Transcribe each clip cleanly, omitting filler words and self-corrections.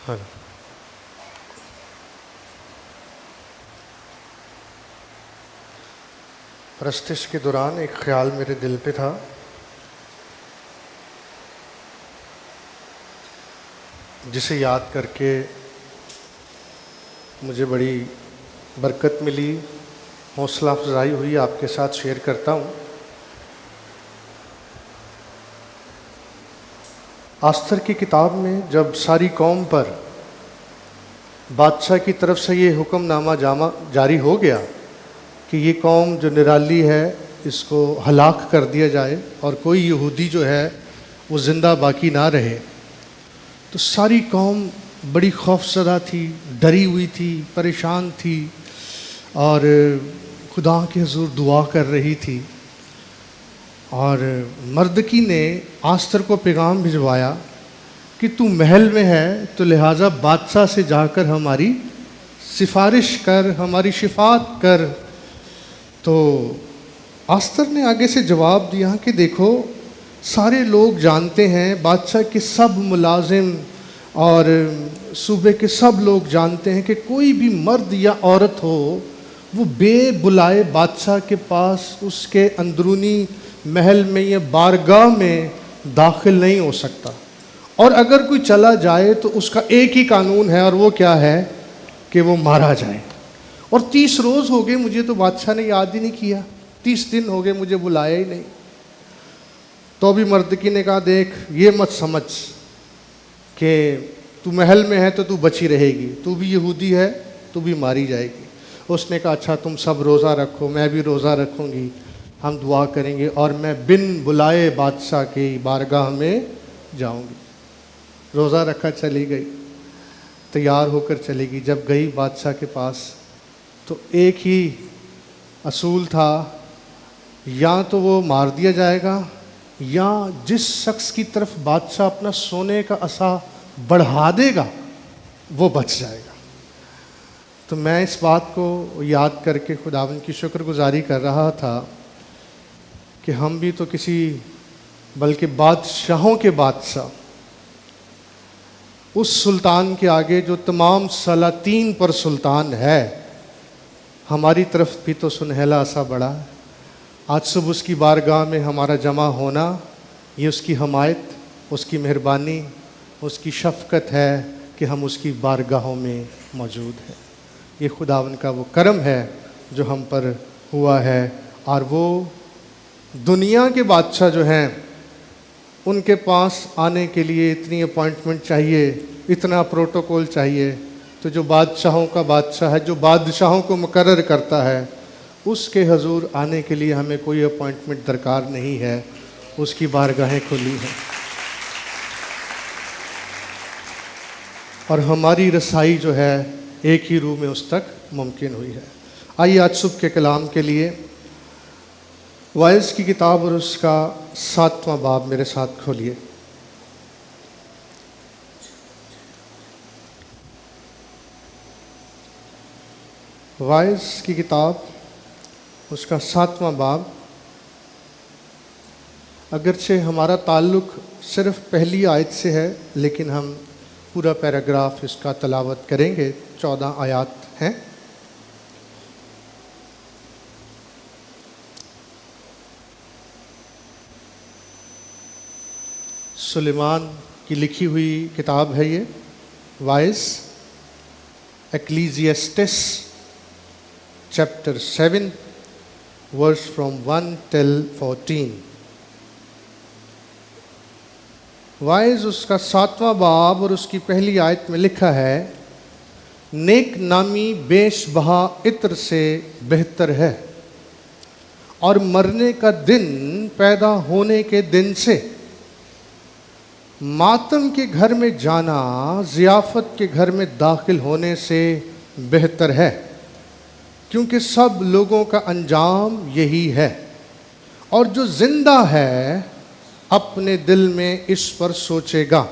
ہاں، پرستش کے دوران ایک خیال میرے دل پہ تھا، جسے یاد کر کے مجھے بڑی برکت ملی، حوصلہ افزائی ہوئی، آپ کے ساتھ شیئر کرتا ہوں۔ آستر کی کتاب میں جب ساری قوم پر بادشاہ کی طرف سے یہ حکم نامہ جاری ہو گیا کہ یہ قوم جو نرالی ہے اس کو ہلاک کر دیا جائے اور کوئی یہودی جو ہے وہ زندہ باقی نہ رہے، تو ساری قوم بڑی خوفزدہ تھی، ڈری ہوئی تھی، پریشان تھی اور خدا کے حضور دعا کر رہی تھی۔ اور مردکی نے آستر کو پیغام بھجوایا کہ تو محل میں ہے تو لہٰذا بادشاہ سے جا کر ہماری سفارش کر، ہماری شفاعت کر۔ تو آستر نے آگے سے جواب دیا کہ دیکھو، سارے لوگ جانتے ہیں، بادشاہ کے سب ملازم اور صوبے کے سب لوگ جانتے ہیں کہ کوئی بھی مرد یا عورت ہو وہ بے بلائے بادشاہ کے پاس اس کے اندرونی محل میں یا بارگاہ میں داخل نہیں ہو سکتا، اور اگر کوئی چلا جائے تو اس کا ایک ہی قانون ہے، اور وہ کیا ہے کہ وہ مارا جائے۔ اور 30 روز ہو گئے، مجھے تو بادشاہ نے یاد ہی نہیں کیا، 30 دن ہو گئے مجھے بلایا ہی نہیں۔ تو بھی مردکی نے کہا دیکھ، یہ مت سمجھ کہ تو محل میں ہے تو تو بچی رہے گی، تو بھی یہودی ہے تو بھی ماری جائے گی۔ اس نے کہا اچھا تم سب روزہ رکھو، میں بھی روزہ رکھوں گی، ہم دعا کریں گے اور میں بن بلائے بادشاہ کی بارگاہ میں جاؤں گی۔ روزہ رکھا، چلی گئی، تیار ہو کر چلی گئی۔ جب گئی بادشاہ کے پاس تو ایک ہی اصول تھا، یا تو وہ مار دیا جائے گا یا جس شخص کی طرف بادشاہ اپنا سونے کا عصا بڑھا دے گا وہ بچ جائے گا۔ تو میں اس بات کو یاد کر کے خداوند کی شکر گزاری کر رہا تھا کہ ہم بھی تو کسی، بلکہ بادشاہوں کے بادشاہ، اس سلطان کے آگے جو تمام سلاطین پر سلطان ہے، ہماری طرف بھی تو سنہلا عصا بڑھا ہے۔ آج صبح اس کی بارگاہ میں ہمارا جمع ہونا، یہ اس کی حمایت، اس کی مہربانی، اس کی شفقت ہے کہ ہم اس کی بارگاہوں میں موجود ہیں۔ یہ خداوند کا وہ کرم ہے جو ہم پر ہوا ہے۔ اور وہ دنیا کے بادشاہ جو ہیں ان کے پاس آنے کے لیے اتنی اپوائنٹمنٹ چاہیے، اتنا پروٹوکول چاہیے، تو جو بادشاہوں کا بادشاہ ہے، جو بادشاہوں کو مقرر کرتا ہے، اس کے حضور آنے کے لیے ہمیں کوئی اپوائنٹمنٹ درکار نہیں ہے، اس کی بارگاہیں کھلی ہیں اور ہماری رسائی جو ہے ایک ہی روح میں اس تک ممکن ہوئی ہے۔ آئیے آج صبح کے کلام کے لیے وائز کی کتاب اور اس کا 7واں باب میرے ساتھ کھولیے۔ وائز کی کتاب اس کا 7واں باب۔ اگرچہ ہمارا تعلق صرف پہلی آیت سے ہے لیکن ہم پورا پیراگراف اس کا تلاوت کریں گے، 14 آیات ہیں۔ سلیمان کی لکھی ہوئی کتاب ہے یہ، wise, Ecclesiastes chapter 7 verse from 1 till 14۔ Wise اس کا 7واں باب اور اس کی پہلی آیت میں لکھا ہے، نیک نامی بیش بہا عطر سے بہتر ہے، اور مرنے کا دن پیدا ہونے کے دن سے ماتم کے گھر میں جانا ضیافت کے گھر میں داخل ہونے سے بہتر ہے، کیونکہ سب لوگوں کا انجام یہی ہے، اور جو زندہ ہے اپنے دل میں اس پر سوچے گا۔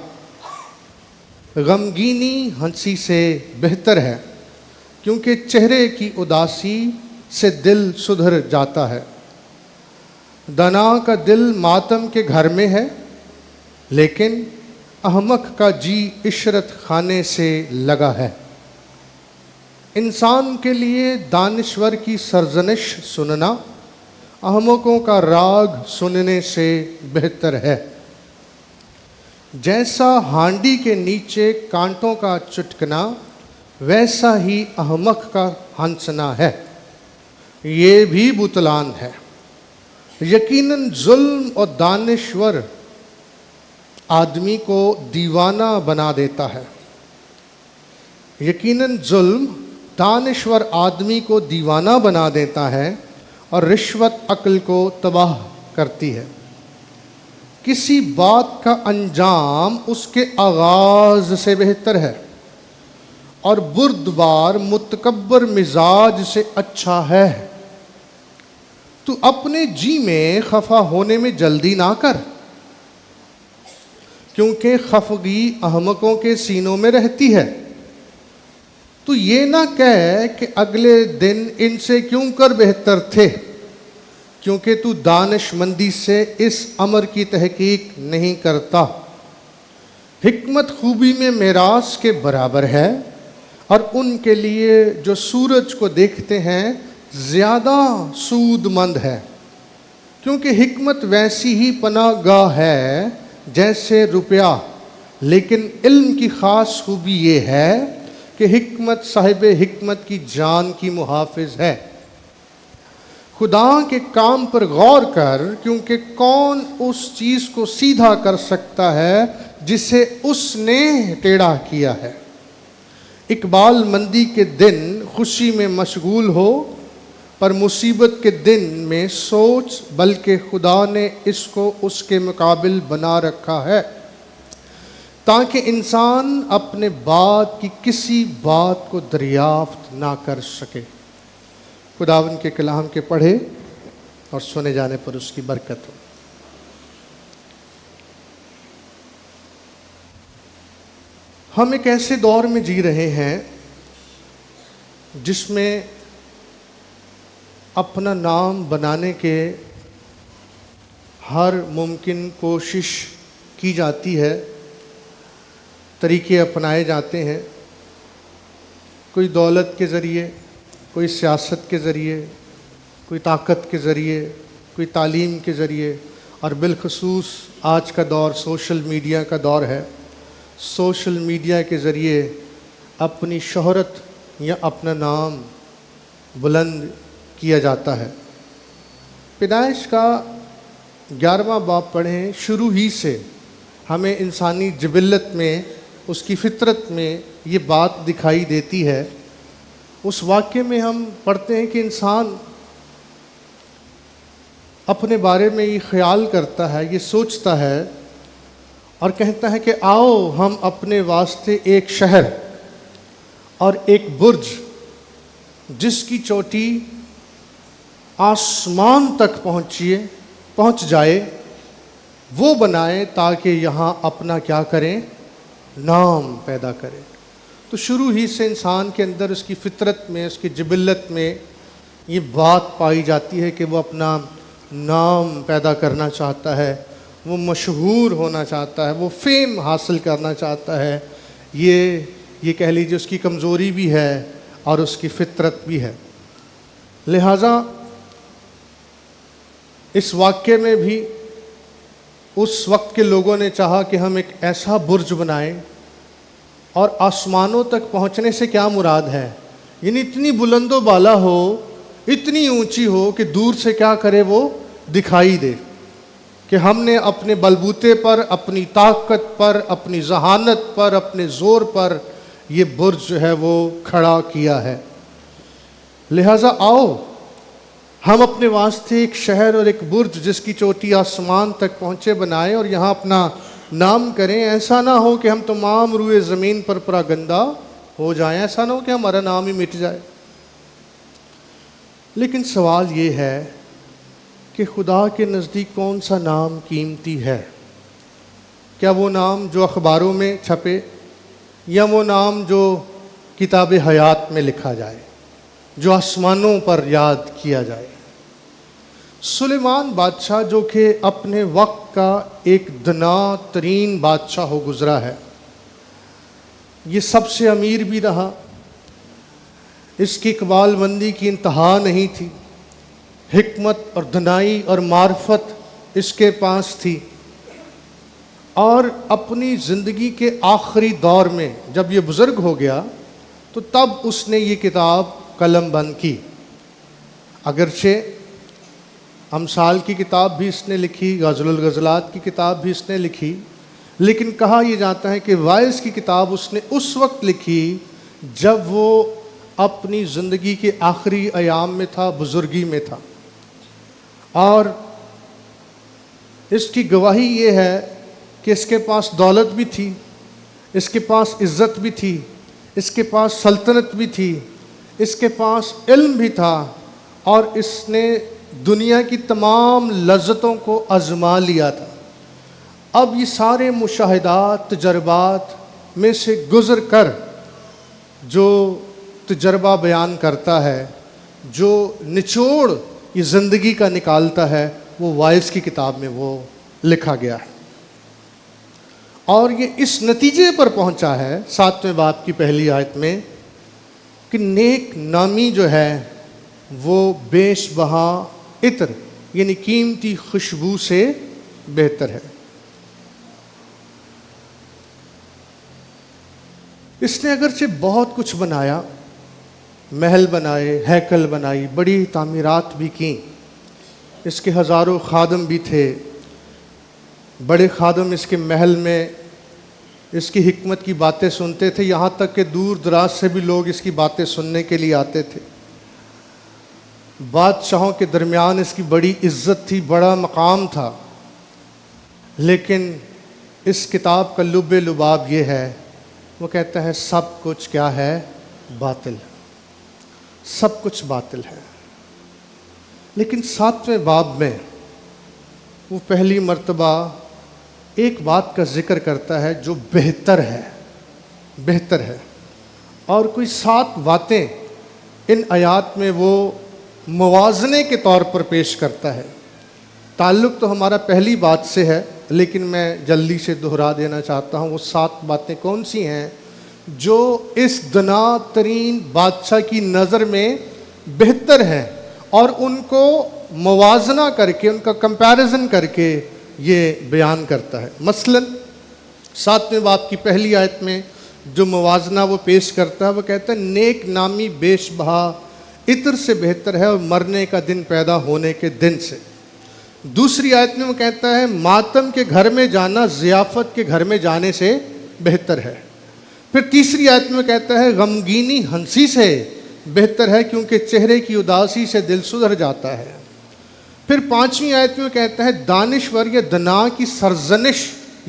غمگینی ہنسی سے بہتر ہے، کیونکہ چہرے کی اداسی سے دل سدھر جاتا ہے۔ دنا کا دل ماتم کے گھر میں ہے، لیکن احمق کا جی عشرت خانے سے لگا ہے۔ انسان کے لیے دانشور کی سرزنش سننا احمقوں کا راگ سننے سے بہتر ہے۔ جیسا ہانڈی کے نیچے کانٹوں کا چٹکنا ویسا ہی احمق کا ہنسنا ہے، یہ بھی بطلان ہے۔ یقیناً ظلم اور دانشور آدمی کو دیوانہ بنا دیتا ہے۔ یقیناً ظلم دانشور آدمی کو دیوانہ بنا دیتا ہے اور رشوت عقل کو تباہ کرتی ہے۔ کسی بات کا انجام اس کے آغاز سے بہتر ہے اور بردبار متکبر مزاج سے اچھا ہے۔ تو اپنے جی میں خفا ہونے میں جلدی نہ کر، کیونکہ خفگی احمقوں کے سینوں میں رہتی ہے۔ تو یہ نہ کہہ کہ اگلے دن ان سے کیوں کر بہتر تھے، کیونکہ تو دانش مندی سے اس امر کی تحقیق نہیں کرتا۔ حکمت خوبی میں میراث کے برابر ہے، اور ان کے لیے جو سورج کو دیکھتے ہیں زیادہ سود مند ہے، کیونکہ حکمت ویسی ہی پناہ گاہ ہے جیسے روپیہ۔ لیکن علم کی خاص خوبی یہ ہے کہ حکمت صاحب حکمت کی جان کی محافظ ہے۔ خدا کے کام پر غور کر، کیونکہ کون اس چیز کو سیدھا کر سکتا ہے جسے اس نے ٹیڑھا کیا ہے۔ اقبال مندی کے دن خوشی میں مشغول ہو، پر مصیبت کے دن میں سوچ، بلکہ خدا نے اس کو اس کے مقابل بنا رکھا ہے تاکہ انسان اپنے بعد کی کسی بات کو دریافت نہ کر سکے۔ خداوند کے کلام کے پڑھے اور سنے جانے پر اس کی برکت ہو۔ ہم ایک ایسے دور میں جی رہے ہیں جس میں اپنا نام بنانے کے ہر ممکن کوشش کی جاتی ہے، طریقے اپنائے جاتے ہیں۔ کوئی دولت کے ذریعے، کوئی سیاست کے ذریعے، کوئی طاقت کے ذریعے، کوئی تعلیم کے ذریعے، اور بالخصوص آج کا دور سوشل میڈیا کا دور ہے۔ سوشل میڈیا کے ذریعے اپنی شہرت یا اپنا نام بلند کیا جاتا ہے۔ پیدائش کا 11واں باب پڑھیں، شروع ہی سے ہمیں انسانی جبلت میں، اس کی فطرت میں یہ بات دکھائی دیتی ہے۔ اس واقعے میں ہم پڑھتے ہیں کہ انسان اپنے بارے میں یہ خیال کرتا ہے، یہ سوچتا ہے اور کہتا ہے کہ آؤ ہم اپنے واسطے ایک شہر اور ایک برج جس کی چوٹی آسمان تک پہنچ جائے وہ بنائیں، تاکہ یہاں اپنا کیا کریں، نام پیدا کریں۔ تو شروع ہی سے انسان کے اندر، اس کی فطرت میں، اس کی جبلت میں یہ بات پائی جاتی ہے کہ وہ اپنا نام پیدا کرنا چاہتا ہے، وہ مشہور ہونا چاہتا ہے، وہ فیم حاصل کرنا چاہتا ہے۔ یہ کہہ لیجیے اس کی کمزوری بھی ہے اور اس کی فطرت بھی ہے۔ لہٰذا اس واقعے میں بھی اس وقت کے لوگوں نے چاہا کہ ہم ایک ایسا برج بنائیں، اور آسمانوں تک پہنچنے سے کیا مراد ہے، یعنی اتنی بلند و بالا ہو، اتنی اونچی ہو کہ دور سے کیا کرے، وہ دکھائی دے کہ ہم نے اپنے بلبوتے پر، اپنی طاقت پر، اپنی ذہانت پر، اپنے زور پر یہ برج جو ہے وہ کھڑا کیا ہے۔ لہٰذا آؤ ہم اپنے واسطے ایک شہر اور ایک برج جس کی چوٹی آسمان تک پہنچے بنائیں، اور یہاں اپنا نام کریں۔ ایسا نہ ہو کہ ہم تمام روئے زمین پر پراگندہ ہو جائیں، ایسا نہ ہو کہ ہمارا نام ہی مٹ جائے۔ لیکن سوال یہ ہے کہ خدا کے نزدیک کون سا نام قیمتی ہے؟ کیا وہ نام جو اخباروں میں چھپے، یا وہ نام جو کتاب حیات میں لکھا جائے، جو آسمانوں پر یاد کیا جائے؟ سلیمان بادشاہ جو کہ اپنے وقت کا ایک دنا ترین بادشاہ ہو گزرا ہے، یہ سب سے امیر بھی رہا، اس کی اقبال مندی کی انتہا نہیں تھی، حکمت اور دنائی اور معرفت اس کے پاس تھی، اور اپنی زندگی کے آخری دور میں جب یہ بزرگ ہو گیا تو تب اس نے یہ کتاب قلم بند کی۔ اگرچہ امثال کی کتاب بھی اس نے لکھی، غزل الغزلات کی کتاب بھی اس نے لکھی، لیکن کہا یہ جاتا ہے کہ وائز کی کتاب اس نے اس وقت لکھی جب وہ اپنی زندگی کے آخری ایام میں تھا، بزرگی میں تھا۔ اور اس کی گواہی یہ ہے کہ اس کے پاس دولت بھی تھی، اس کے پاس عزت بھی تھی، اس کے پاس سلطنت بھی تھی، اس کے پاس علم بھی تھا، اور اس نے دنیا کی تمام لذتوں کو آزما لیا تھا۔ اب یہ سارے مشاہدات، تجربات میں سے گزر کر جو تجربہ بیان کرتا ہے، جو نچوڑ یہ زندگی کا نکالتا ہے، وہ وائز کی کتاب میں وہ لکھا گیا ہے۔ اور یہ اس نتیجے پر پہنچا ہے 7ویں باب کی پہلی آیت میں کہ نیک نامی جو ہے وہ بیش بہا عطر یعنی قیمتی خوشبو سے بہتر ہے۔ اس نے اگرچہ بہت کچھ بنایا، محل بنائے، ہیکل بنائی، بڑی تعمیرات بھی کیں، اس کے ہزاروں خادم بھی تھے، بڑے خادم اس کے محل میں اس کی حکمت کی باتیں سنتے تھے، یہاں تک کہ دور دراز سے بھی لوگ اس کی باتیں سننے کے لیے آتے تھے۔ بادشاہوں کے درمیان اس کی بڑی عزت تھی، بڑا مقام تھا، لیکن اس کتاب کا لب لباب یہ ہے، وہ کہتا ہے سب کچھ کیا ہے؟ باطل، سب کچھ باطل ہے۔ لیکن 7ویں باب میں وہ پہلی مرتبہ ایک بات کا ذکر کرتا ہے جو بہتر ہے، بہتر ہے، اور کوئی 7 باتیں ان آیات میں وہ موازنے کے طور پر پیش کرتا ہے۔ تعلق تو ہمارا پہلی بات سے ہے، لیکن میں جلدی سے دہرا دینا چاہتا ہوں وہ 7 باتیں کون سی ہیں جو اس دنا ترین بادشاہ کی نظر میں بہتر ہیں، اور ان کو موازنہ کر کے، ان کا کمپیریزن کر کے یہ بیان کرتا ہے۔ مثلا 7ویں باب کی پہلی آیت میں جو موازنہ وہ پیش کرتا ہے، وہ کہتا ہے نیک نامی بیش بہا عطر سے بہتر ہے اور مرنے کا دن پیدا ہونے کے دن سے۔ دوسری آیت میں وہ کہتا ہے ماتم کے گھر میں جانا ضیافت کے گھر میں جانے سے بہتر ہے۔ پھر تیسری آیت میں کہتا ہے غمگینی ہنسی سے بہتر ہے کیونکہ چہرے کی اداسی سے دل سدھر جاتا ہے۔ پھر 5ویں آیت میں کہتا ہے دانشور یا دنا کی سرزنش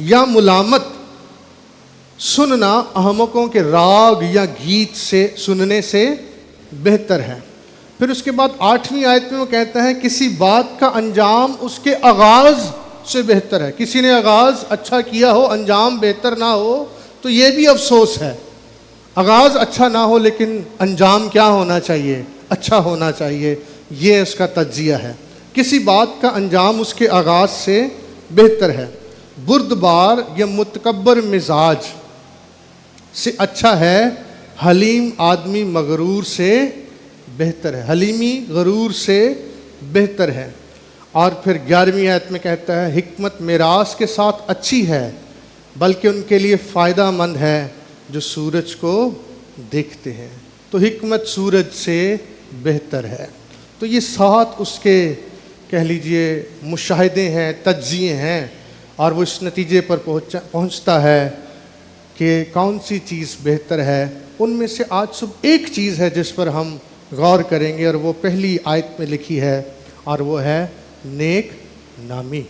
یا ملامت سننا احمقوں کے راگ یا گیت سے سننے سے بہتر ہے۔ پھر اس کے بعد 8ویں آیت میں وہ کہتا ہے کسی بات کا انجام اس کے آغاز سے بہتر ہے۔ کسی نے آغاز اچھا کیا ہو، انجام بہتر نہ ہو تو یہ بھی افسوس ہے۔ آغاز اچھا نہ ہو لیکن انجام کیا ہونا چاہیے؟ اچھا ہونا چاہیے، یہ اس کا تجزیہ ہے۔ کسی بات کا انجام اس کے آغاز سے بہتر ہے۔ بردبار یا متکبر مزاج سے اچھا ہے حلیم آدمی مغرور سے بہتر ہے، حلیمی غرور سے بہتر ہے۔ اور پھر 11ویں آیت میں کہتا ہے حکمت میراث کے ساتھ اچھی ہے بلکہ ان کے لیے فائدہ مند ہے جو سورج کو دیکھتے ہیں۔ تو حکمت سورج سے بہتر ہے۔ تو یہ 7 اس کے کہہ لیجئے مشاہدے ہیں، تجزیے ہیں، اور وہ اس نتیجے پر پہنچتا ہے کہ کون سی چیز بہتر ہے۔ ان میں سے آج صبح ایک چیز ہے جس پر ہم غور کریں گے، اور وہ پہلی آیت میں لکھی ہے، اور وہ ہے نیک نامی۔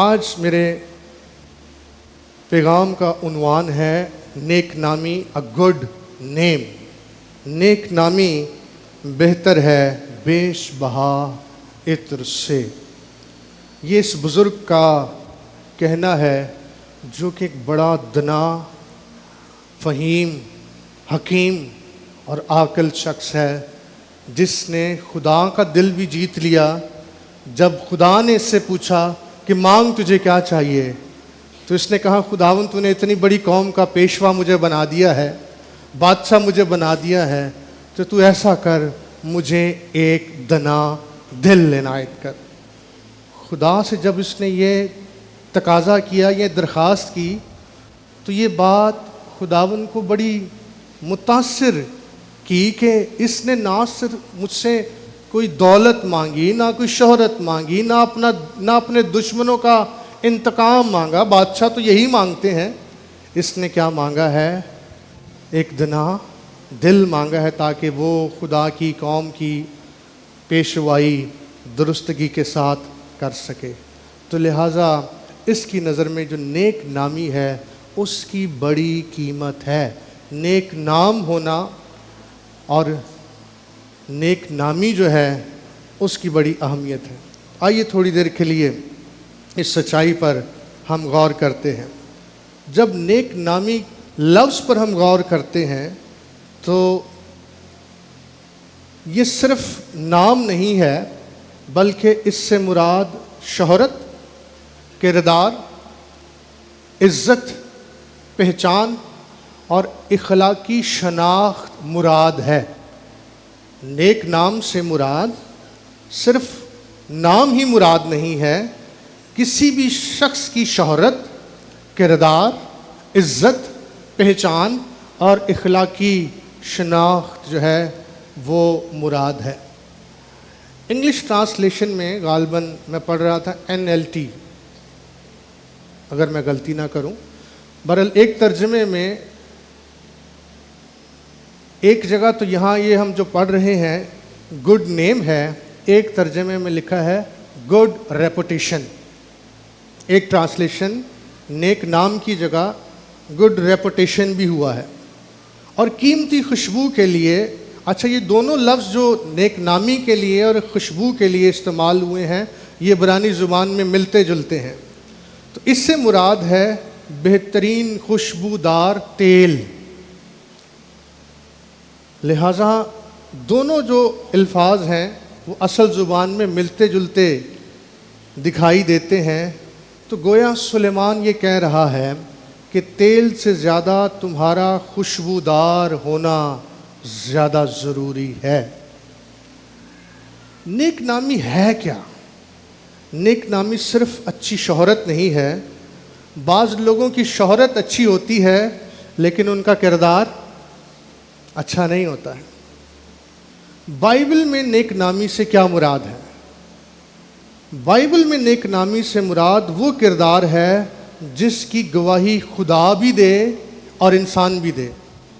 آج میرے پیغام کا عنوان ہے نیک نامی، اے گڈ نیم۔ نیک نامی بہتر ہے بیش بہا عطر سے۔ یہ اس بزرگ کا کہنا ہے جو کہ ایک بڑا دنا، فہیم، حکیم اور عاقل شخص ہے، جس نے خدا کا دل بھی جیت لیا جب خدا نے اس سے پوچھا کہ مانگ تجھے کیا چاہیے، تو اس نے کہا خداوند تو نے اتنی بڑی قوم کا پیشوا مجھے بنا دیا ہے، بادشاہ مجھے بنا دیا ہے، تو ایسا کر مجھے ایک دنا دل عنایت کر۔ خدا سے جب اس نے یہ تقاضا کیا، یہ درخواست کی، تو یہ بات خداوند کو بڑی متاثر کی کہ اس نے نہ صرف مجھ سے کوئی دولت مانگی، نہ کوئی شہرت مانگی، نہ اپنے دشمنوں کا انتقام مانگا، بادشاہ تو یہی مانگتے ہیں، اس نے کیا مانگا ہے؟ ایک دنا دل مانگا ہے، تاکہ وہ خدا کی قوم کی پیشوائی درستگی کے ساتھ کر سکے۔ تو لہٰذا اس کی نظر میں جو نیک نامی ہے اس کی بڑی قیمت ہے۔ نیک نام ہونا اور نیک نامی جو ہے اس کی بڑی اہمیت ہے۔ آئیے تھوڑی دیر کے لیے اس سچائی پر ہم غور کرتے ہیں۔ جب نیک نامی لفظ پر ہم غور کرتے ہیں تو یہ صرف نام نہیں ہے، بلکہ اس سے مراد شہرت، کردار، عزت، پہچان اور اخلاقی شناخت مراد ہے۔ نیک نام سے مراد صرف نام ہی مراد نہیں ہے، کسی بھی شخص کی شہرت، کردار، عزت، پہچان اور اخلاقی شناخت جو ہے وہ مراد ہے۔ انگلش ٹرانسلیشن میں غالباً میں پڑھ رہا تھا NLT، اگر میں غلطی نہ کروں، بہرحال ایک ترجمے میں ایک جگہ تو یہاں یہ ہم جو پڑھ رہے ہیں گڈ نیم ہے، ایک ترجمے میں لکھا ہے گڈ ریپوٹیشن۔ ایک ٹرانسلیشن نیک نام کی جگہ گڈ ریپوٹیشن بھی ہوا ہے۔ اور قیمتی خوشبو کے لیے، اچھا یہ دونوں لفظ جو نیک نامی کے لیے اور خوشبو کے لیے استعمال ہوئے ہیں یہ عبرانی زبان میں ملتے جلتے ہیں۔ تو اس سے مراد ہے بہترین خوشبودار تیل۔ لہٰذا دونوں جو الفاظ ہیں وہ اصل زبان میں ملتے جلتے دکھائی دیتے ہیں۔ تو گویا سلیمان یہ کہہ رہا ہے کہ تیل سے زیادہ تمہارا خوشبودار ہونا زیادہ ضروری ہے۔ نیک نامی ہے کیا؟ نیک نامی صرف اچھی شہرت نہیں ہے۔ بعض لوگوں کی شہرت اچھی ہوتی ہے لیکن ان کا کردار اچھا نہیں ہوتا ہے۔ بائبل میں نیک نامی سے کیا مراد ہے؟ بائبل میں نیک نامی سے مراد وہ کردار ہے جس کی گواہی خدا بھی دے اور انسان بھی دے۔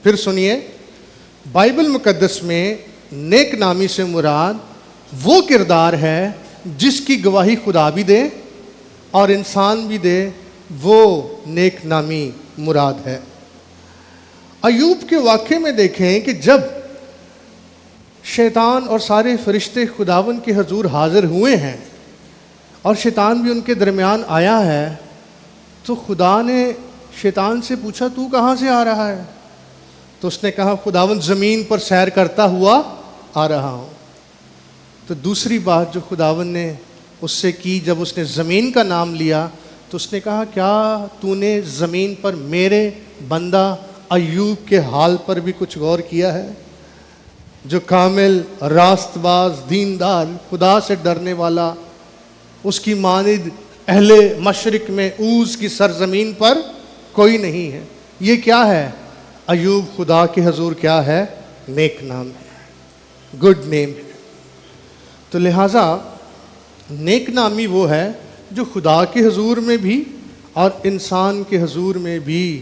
پھر سنیے، بائبل مقدس میں نیک نامی سے مراد وہ کردار ہے جس کی گواہی خدا بھی دے اور انسان بھی دے، وہ نیک نامی مراد ہے۔ ایوب کے واقعے میں دیکھیں کہ جب شیطان اور سارے فرشتے خداوند کے حضور حاضر ہوئے ہیں اور شیطان بھی ان کے درمیان آیا ہے، تو خدا نے شیطان سے پوچھا تو کہاں سے آ رہا ہے؟ تو اس نے کہا خداوند زمین پر سیر کرتا ہوا آ رہا ہوں۔ تو دوسری بات جو خداوند نے اس سے کی، جب اس نے زمین کا نام لیا تو اس نے کہا کیا تو نے زمین پر میرے بندہ ایوب کے حال پر بھی کچھ غور کیا ہے، جو کامل، راست باز، دیندار، خدا سے ڈرنے والا، اس کی مانند اہل مشرق میں اوز کی سرزمین پر کوئی نہیں ہے۔ یہ کیا ہے؟ ایوب خدا کے حضور کیا ہے؟ نیک نام ہے، گڈ نیم ہے۔ تو لہٰذا نیک نامی وہ ہے جو خدا کے حضور میں بھی اور انسان کے حضور میں بھی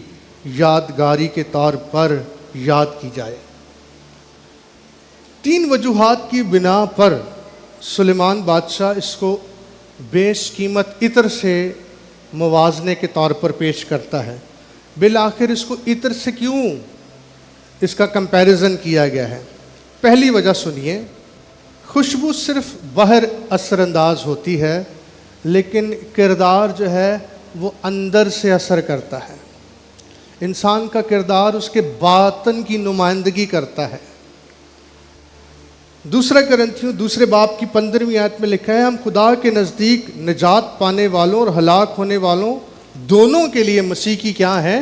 یادگاری کے طور پر یاد کی جائے۔ 3 وجوہات کی بنا پر سلیمان بادشاہ اس کو بیش قیمت عطر سے موازنے کے طور پر پیش کرتا ہے۔ بالآخر اس کو عطر سے کیوں اس کا کمپیریزن کیا گیا ہے؟ پہلی وجہ سنیے، خوشبو صرف باہر اثر انداز ہوتی ہے لیکن کردار جو ہے وہ اندر سے اثر کرتا ہے۔ انسان کا کردار اس کے باطن کی نمائندگی کرتا ہے۔ دوسرا کرنتھیوں دوسرے باب کی 15ویں آیت میں لکھا ہے ہم خدا کے نزدیک نجات پانے والوں اور ہلاک ہونے والوں دونوں کے لیے مسیح کی کیا ہے؟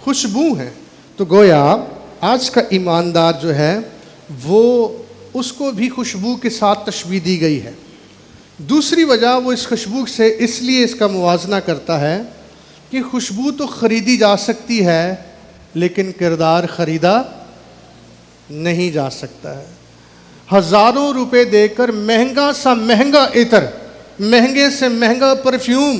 خوشبو ہیں۔ تو گویا آج کا ایماندار جو ہے وہ اس کو بھی خوشبو کے ساتھ تشبیہ دی گئی ہے۔ دوسری وجہ وہ اس خوشبو سے اس لیے اس کا موازنہ کرتا ہے کہ خوشبو تو خریدی جا سکتی ہے لیکن کردار خریدا نہیں جا سکتا ہے۔ ہزاروں روپے دے کر مہنگا سا مہنگا عطر، مہنگے سے مہنگا پرفیوم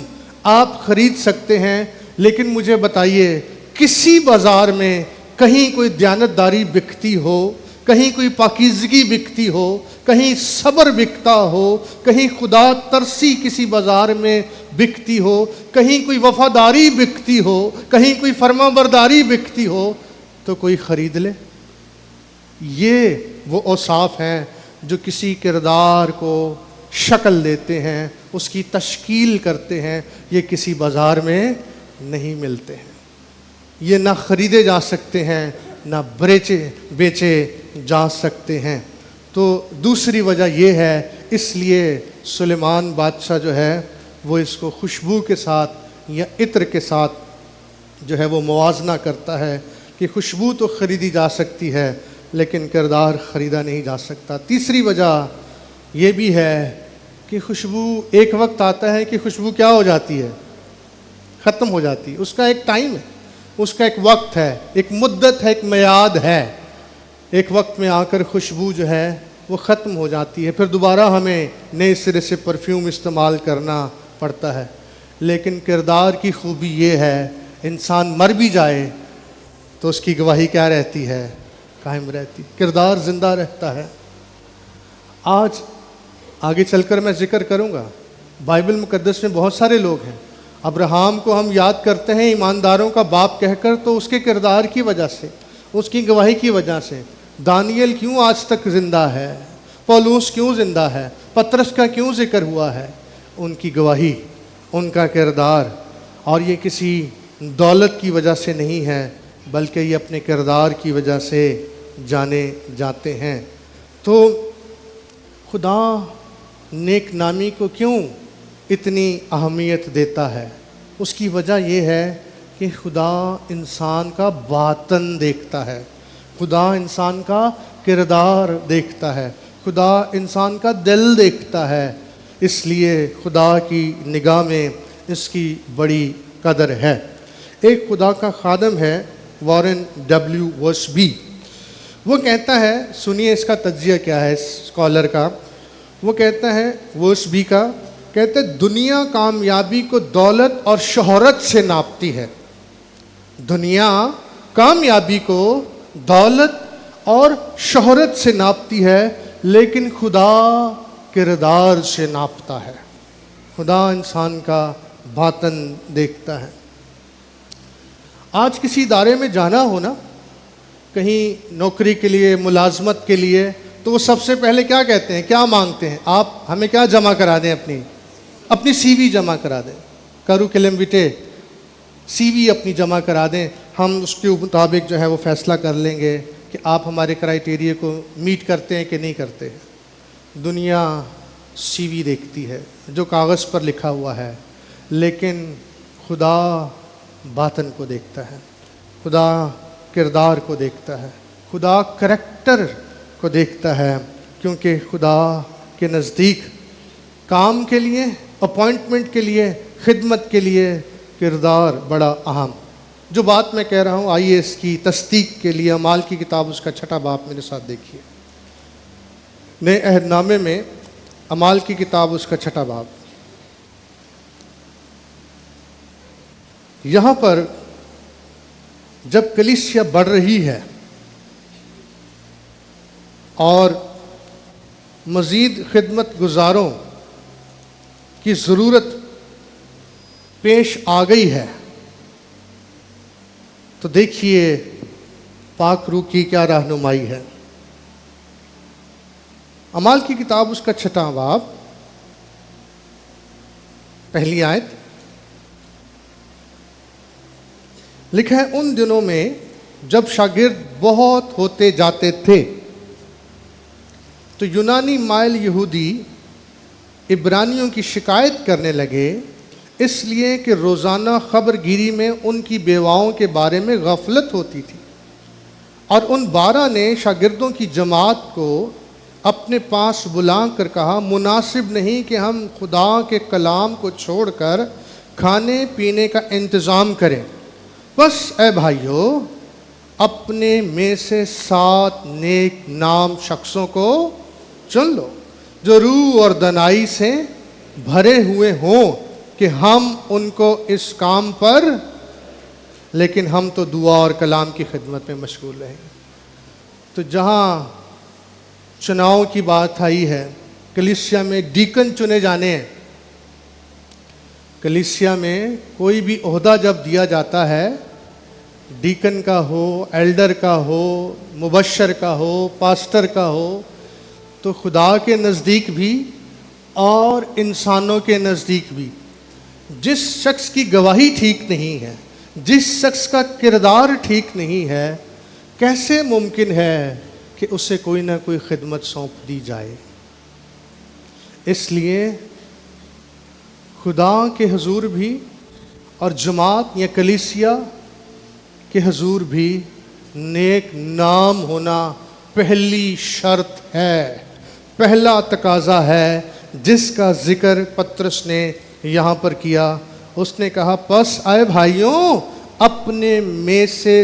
آپ خرید سکتے ہیں، لیکن مجھے بتائیے کسی بازار میں کہیں کوئی دیانتداری بکتی ہو، کہیں کوئی پاکیزگی بکتی ہو، کہیں صبر بکتا ہو، کہیں خدا ترسی کسی بازار میں بکتی ہو، کہیں کوئی وفاداری بکتی ہو، کہیں کوئی فرما برداری بکتی ہو تو کوئی خرید لے؟ یہ وہ اوصاف ہیں جو کسی کردار کو شکل دیتے ہیں، اس کی تشکیل کرتے ہیں۔ یہ کسی بازار میں نہیں ملتے ہیں، یہ نہ خریدے جا سکتے ہیں نہ بیچے جا سکتے ہیں۔ تو دوسری وجہ یہ ہے، اس لیے سلیمان بادشاہ جو ہے وہ اس کو خوشبو کے ساتھ یا عطر کے ساتھ جو ہے وہ موازنہ کرتا ہے کہ خوشبو تو خریدی جا سکتی ہے لیکن کردار خریدا نہیں جا سکتا۔ تیسری وجہ یہ بھی ہے کہ خوشبو ایک وقت آتا ہے کہ خوشبو کیا ہو جاتی ہے؟ ختم ہو جاتی ہے۔ اس کا ایک ٹائم ہے، اس کا ایک وقت ہے، ایک مدت ہے، ایک میعاد ہے۔ ایک وقت میں آ کر خوشبو جو ہے وہ ختم ہو جاتی ہے، پھر دوبارہ ہمیں نئے سرے سے پرفیوم استعمال کرنا پڑتا ہے۔ لیکن کردار کی خوبی یہ ہے انسان مر بھی جائے تو اس کی گواہی کیا رہتی ہے؟ قائم رہتی، کردار زندہ رہتا ہے۔ آج آگے چل کر میں ذکر کروں گا، بائبل مقدس میں بہت سارے لوگ ہیں۔ ابراہام کو ہم یاد کرتے ہیں ایمانداروں کا باپ کہہ کر تو اس کے کردار کی وجہ سے، اس کی گواہی کی وجہ سے۔ دانیل کیوں آج تک زندہ ہے؟ پولوس کیوں زندہ ہے؟ پطرس کا کیوں ذکر ہوا ہے؟ ان کی گواہی، ان کا کردار۔ اور یہ کسی دولت کی وجہ سے نہیں ہے بلکہ یہ اپنے کردار کی وجہ سے جانے جاتے ہیں۔ تو خدا نیک نامی کو کیوں اتنی اہمیت دیتا ہے؟ اس کی وجہ یہ ہے کہ خدا انسان کا باطن دیکھتا ہے، خدا انسان کا کردار دیکھتا ہے، خدا انسان کا دل دیکھتا ہے۔ اس لیے خدا کی نگاہ میں اس کی بڑی قدر ہے۔ ایک خدا کا خادم ہے وارن ڈبلیو ورسبی، وہ کہتا ہے، سنیے اس کا تجزیہ کیا ہے اس اسکالر کا۔ وہ کہتا ہے ورسبی کا، کہتے ہیں دنیا کامیابی کو دولت اور شہرت سے ناپتی ہے۔ دنیا کامیابی کو دولت اور شہرت سے ناپتی ہے لیکن خدا کردار سے ناپتا ہے۔ خدا انسان کا باطن دیکھتا ہے۔ آج کسی ادارے میں جانا ہو نا، کہیں نوکری کے لیے، ملازمت کے لیے، تو وہ سب سے پہلے کیا کہتے ہیں، کیا مانگتے ہیں؟ آپ ہمیں کیا جمع کرا دیں؟ اپنی سی وی جمع کرا دیں، کروکلم وٹے، سی وی اپنی جمع کرا دیں، ہم اس کے مطابق جو ہے وہ فیصلہ کر لیں گے کہ آپ ہمارے کرائیٹیریا کو میٹ کرتے ہیں کہ نہیں کرتے۔ دنیا سی وی دیکھتی ہے، جو کاغذ پر لکھا ہوا ہے، لیکن خدا باطن کو دیکھتا ہے، خدا کردار کو دیکھتا ہے، خدا کریکٹر کو دیکھتا ہے، کیونکہ خدا کے نزدیک کام کے لیے، اپوائنٹمنٹ کے لیے، خدمت کے لیے کردار بڑا اہم۔ جو بات میں کہہ رہا ہوں آئیے اس کی تصدیق کے لیے اعمال کی کتاب اس کا 6 باب میرے ساتھ دیکھیے۔ نئے عہد نامے میں اعمال کی کتاب اس کا 6 باب، یہاں پر جب کلیسیا بڑھ رہی ہے اور مزید خدمت گزاروں کی ضرورت پیش آ گئی ہے، تو دیکھیے پاک روح کی کیا رہنمائی ہے۔ اعمال کی کتاب اس کا 6 باب، پہلی آیت لکھا ہے، ان دنوں میں جب شاگرد بہت ہوتے جاتے تھے تو یونانی مائل یہودی عبرانیوں کی شکایت کرنے لگے اس لیے کہ روزانہ خبر گیری میں ان کی بیواؤں کے بارے میں غفلت ہوتی تھی، اور ان 12 نے شاگردوں کی جماعت کو اپنے پاس بلا کر کہا، مناسب نہیں کہ ہم خدا کے کلام کو چھوڑ کر کھانے پینے کا انتظام کریں، بس اے بھائیو اپنے میں سے 7 نیک نام شخصوں کو چن لو جو روح اور دانائی سے بھرے ہوئے ہوں کہ ہم ان کو اس کام پر، لیکن ہم تو دعا اور کلام کی خدمت میں مشغول رہیں۔ تو جہاں چناؤ کی بات آئی ہے، کلیسیا میں ڈیکن چنے جانے ہیں۔ کلیسیا میں کوئی بھی عہدہ جب دیا جاتا ہے، ڈیکن کا ہو، ایلڈر کا ہو، مبشر کا ہو، پاسٹر کا ہو، تو خدا کے نزدیک بھی اور انسانوں کے نزدیک بھی جس شخص کی گواہی ٹھیک نہیں ہے، جس شخص کا کردار ٹھیک نہیں ہے، کیسے ممکن ہے کہ اسے کوئی نہ کوئی خدمت سونپ دی جائے؟ اس لیے خدا کے حضور بھی اور جماعت یا کلیسیا کے حضور بھی نیک نام ہونا پہلی شرط ہے، پہلا تقاضا ہے، جس کا ذکر پطرس نے یہاں پر کیا۔ اس نے کہا، پس اے بھائیوں اپنے میں سے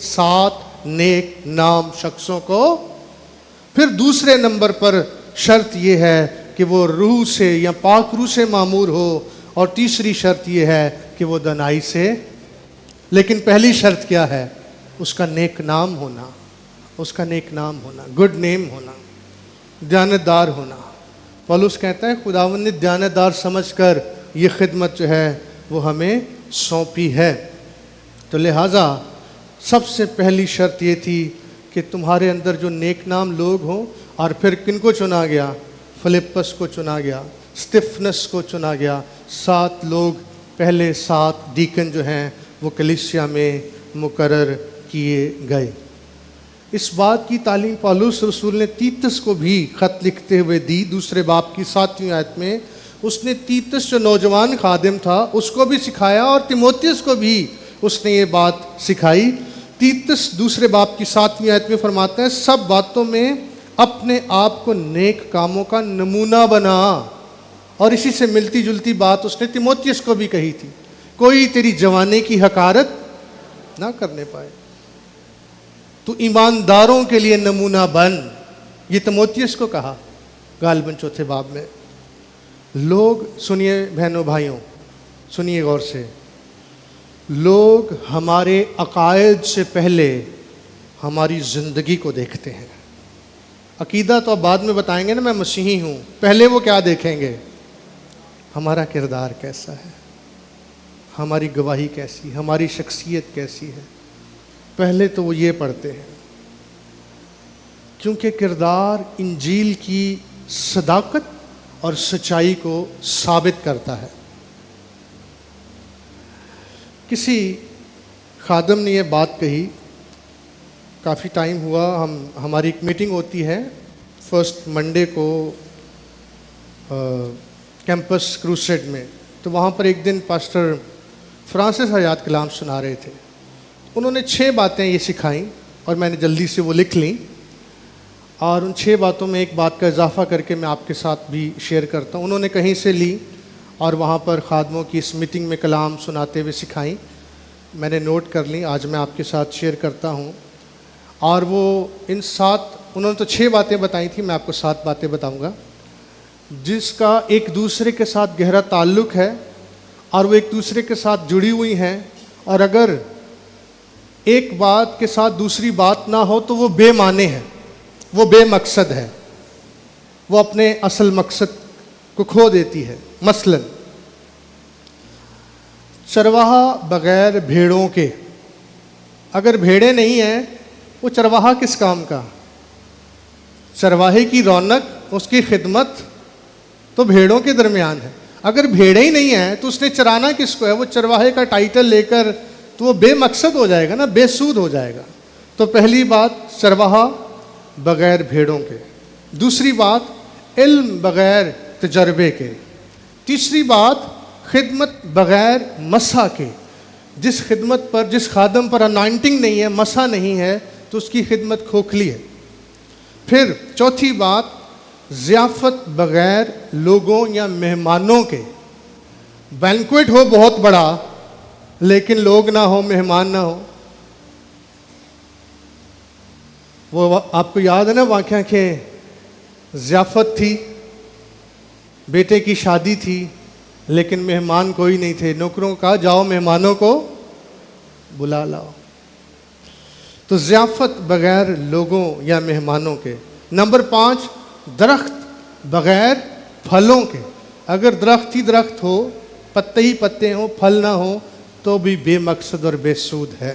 7 نیک نام شخصوں کو، پھر دوسرے نمبر پر شرط یہ ہے کہ وہ روح سے یا پاک روح سے معمور ہو، اور تیسری شرط یہ ہے کہ وہ دانائی سے، لیکن پہلی شرط کیا ہے؟ اس کا نیک نام ہونا، اس کا نیک نام ہونا، گڈ نیم ہونا، دیانتدار ہونا۔ پولس کہتا ہے خداوند نے دیانتدار سمجھ کر یہ خدمت جو ہے وہ ہمیں سونپی ہے۔ تو لہٰذا سب سے پہلی شرط یہ تھی کہ تمہارے اندر جو نیک نام لوگ ہوں، اور پھر کن کو چنا گیا؟ فلپس کو چنا گیا، اسٹیفنس کو چنا گیا، 7 لوگ، پہلے 7 ڈیکن جو ہیں وہ کلیسیا میں مقرر کیے گئے۔ اس بات کی تعلیم پولس رسول نے تیتس کو بھی خط لکھتے ہوئے دی، دوسرے باب کی 7ویں آیت میں۔ اس نے تیتس جو نوجوان خادم تھا اس کو بھی سکھایا، اور تیموتھیوس کو بھی اس نے یہ بات سکھائی۔ تیتس دوسرے باب کی 7ویں آیت میں فرماتا ہے، سب باتوں میں اپنے آپ کو نیک کاموں کا نمونہ بنا۔ اور اسی سے ملتی جلتی بات اس نے تیموتھیوس کو بھی کہی تھی، کوئی تیری جوانی کی حقارت نہ کرنے پائے، تو ایمانداروں کے لیے نمونہ بن۔ یہ تیموتھیوس کو کہا غالباً 4 باب میں۔ لوگ سنیے بہنوں بھائیوں، سنیے غور سے، لوگ ہمارے عقائد سے پہلے ہماری زندگی کو دیکھتے ہیں۔ عقیدہ تو اب بعد میں بتائیں گے نا، میں مسیحی ہوں، پہلے وہ کیا دیکھیں گے؟ ہمارا کردار کیسا ہے، ہماری گواہی کیسی، ہماری شخصیت کیسی ہے، پہلے تو وہ یہ پڑھتے ہیں، کیونکہ کردار انجیل کی صداقت اور سچائی کو ثابت کرتا ہے۔ کسی خادم نے یہ بات کہی، کافی ٹائم ہوا، ہماری ایک میٹنگ ہوتی ہے فرسٹ منڈے کو کیمپس کروسیڈ میں، تو وہاں پر ایک دن پاسٹر فرانسس حیات کلام سنا رہے تھے۔ انہوں نے 6 باتیں یہ سکھائیں، اور میں نے جلدی سے وہ لکھ لیں، اور ان 6 باتوں میں ایک بات کا اضافہ کر کے میں آپ کے ساتھ بھی شیئر کرتا ہوں۔ انہوں نے کہیں سے لی اور وہاں پر خادموں کی اس میٹنگ میں کلام سناتے ہوئے سکھائیں، میں نے نوٹ کر لیں، آج میں آپ کے ساتھ شیئر کرتا ہوں۔ اور وہ انہوں نے تو 6 باتیں بتائی تھیں، میں آپ کو 7 باتیں بتاؤں گا، جس کا ایک دوسرے کے ساتھ گہرا تعلق ہے، اور وہ ایک دوسرے کے ساتھ جڑی ہوئی ہیں، اور اگر ایک بات کے ساتھ دوسری بات نہ ہو تو وہ بے معنی ہے، وہ بے مقصد ہے، وہ اپنے اصل مقصد کو کھو دیتی ہے۔ مثلا چرواہا بغیر بھیڑوں کے، اگر بھیڑیں نہیں ہیں وہ چرواہا کس کام کا؟ چرواہے کی رونق، اس کی خدمت تو بھیڑوں کے درمیان ہے۔ اگر بھیڑیں ہی نہیں ہیں تو اس نے چرانا کس کو ہے؟ وہ چرواہے کا ٹائٹل لے کر تو وہ بے مقصد ہو جائے گا نا، بے سود ہو جائے گا۔ تو پہلی بات، چرواہا بغیر بھیڑوں کے۔ دوسری بات علم بغیر تجربے کے، تیسری بات خدمت بغیر مسح کے، جس خدمت پر جس خادم پر انائنٹنگ نہیں ہے، مسح نہیں ہے، تو اس کی خدمت کھوکھلی ہے۔ پھر چوتھی بات ضیافت بغیر لوگوں یا مہمانوں کے، بینکویٹ ہو بہت بڑا لیکن لوگ نہ ہو، مہمان نہ ہو۔ وہ آپ کو یاد ہے نا واقعہ کہ ضیافت تھی، بیٹے کی شادی تھی لیکن مہمان کوئی نہیں تھے، نوکروں کو کہا جاؤ مہمانوں کو بلا لاؤ۔ تو ضیافت بغیر لوگوں یا مہمانوں کے۔ نمبر 5 درخت بغیر پھلوں کے، اگر درخت ہی درخت ہو، پتے ہی پتے ہوں، پھل نہ ہو تو بھی بے مقصد اور بے سود ہے۔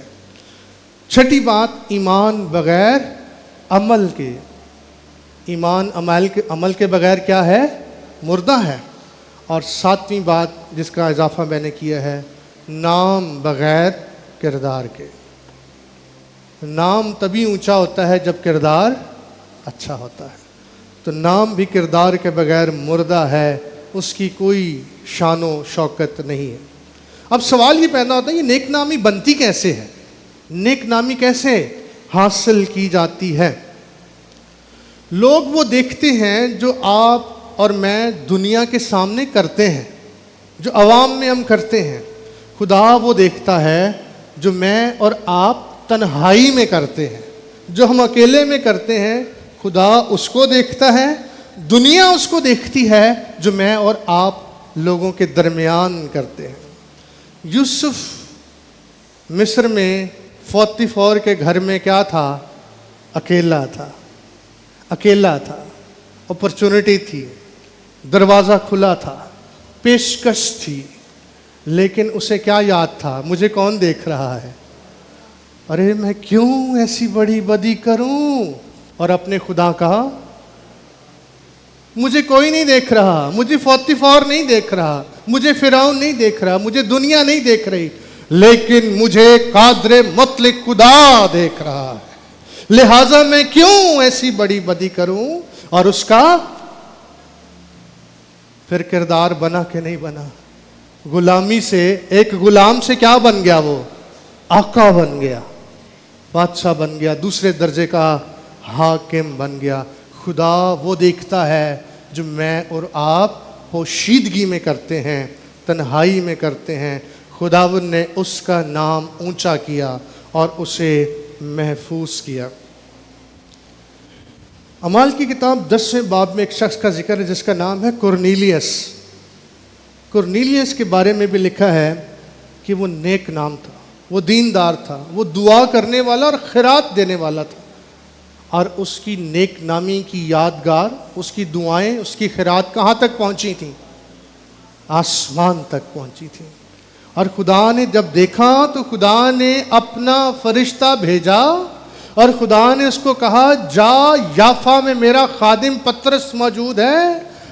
چھٹی بات ایمان بغیر عمل کے، ایمان عمل کے بغیر کیا ہے؟ مردہ ہے۔ اور ساتویں بات جس کا اضافہ میں نے کیا ہے، نام بغیر کردار کے۔ نام تبھی اونچا ہوتا ہے جب کردار اچھا ہوتا ہے، تو نام بھی کردار کے بغیر مردہ ہے، اس کی کوئی شان و شوکت نہیں ہے۔ اب سوال یہ پیدا ہوتا ہے یہ نیک نامی بنتی کیسے ہے؟ نیک نامی کیسے حاصل کی جاتی ہے؟ لوگ وہ دیکھتے ہیں جو آپ اور میں دنیا کے سامنے کرتے ہیں، جو عوام میں ہم کرتے ہیں۔ خدا وہ دیکھتا ہے جو میں اور آپ تنہائی میں کرتے ہیں، جو ہم اکیلے میں کرتے ہیں، خدا اس کو دیکھتا ہے۔ دنیا اس کو دیکھتی ہے جو میں اور آپ لوگوں کے درمیان کرتے ہیں۔ یوسف مصر میں فوتیفار کے گھر میں کیا تھا؟ اکیلا تھا، اکیلا تھا۔ اپرچونٹی تھی، دروازہ کھلا تھا، پیشکش تھی، لیکن اسے کیا یاد تھا؟ مجھے کون دیکھ رہا ہے؟ ارے میں کیوں ایسی بڑی بدی کروں؟ اور اپنے خدا کہا مجھے کوئی نہیں دیکھ رہا، مجھے فوتیفار نہیں دیکھ رہا، مجھے فرعون نہیں دیکھ رہا، مجھے دنیا نہیں دیکھ رہی، لیکن مجھے قادر مطلق خدا دیکھ رہا ہے، لہٰذا میں کیوں ایسی بڑی بدی کروں؟ اور اس کا پھر کردار بنا کہ نہیں بنا؟ غلامی سے، ایک غلام سے کیا بن گیا؟ وہ آقا بن گیا، بادشاہ بن گیا، دوسرے درجے کا حاکم بن گیا۔ خدا وہ دیکھتا ہے جو میں اور آپ پوشیدگی میں کرتے ہیں، تنہائی میں کرتے ہیں۔ خداوند نے اس کا نام اونچا کیا اور اسے محفوظ کیا۔ اعمال کی کتاب 10ویں باب میں ایک شخص کا ذکر ہے جس کا نام ہے کرنیلیس۔ کرنیلیس کے بارے میں بھی لکھا ہے کہ وہ نیک نام تھا، وہ دیندار تھا، وہ دعا کرنے والا اور خیرات دینے والا تھا، اور اس کی نیک نامی کی یادگار، اس کی دعائیں، اس کی خیرات کہاں تک پہنچی تھیں؟ آسمان تک پہنچی تھیں۔ اور خدا نے جب دیکھا تو خدا نے اپنا فرشتہ بھیجا اور خدا نے اس کو کہا جا یافا میں میرا خادم پطرس موجود ہے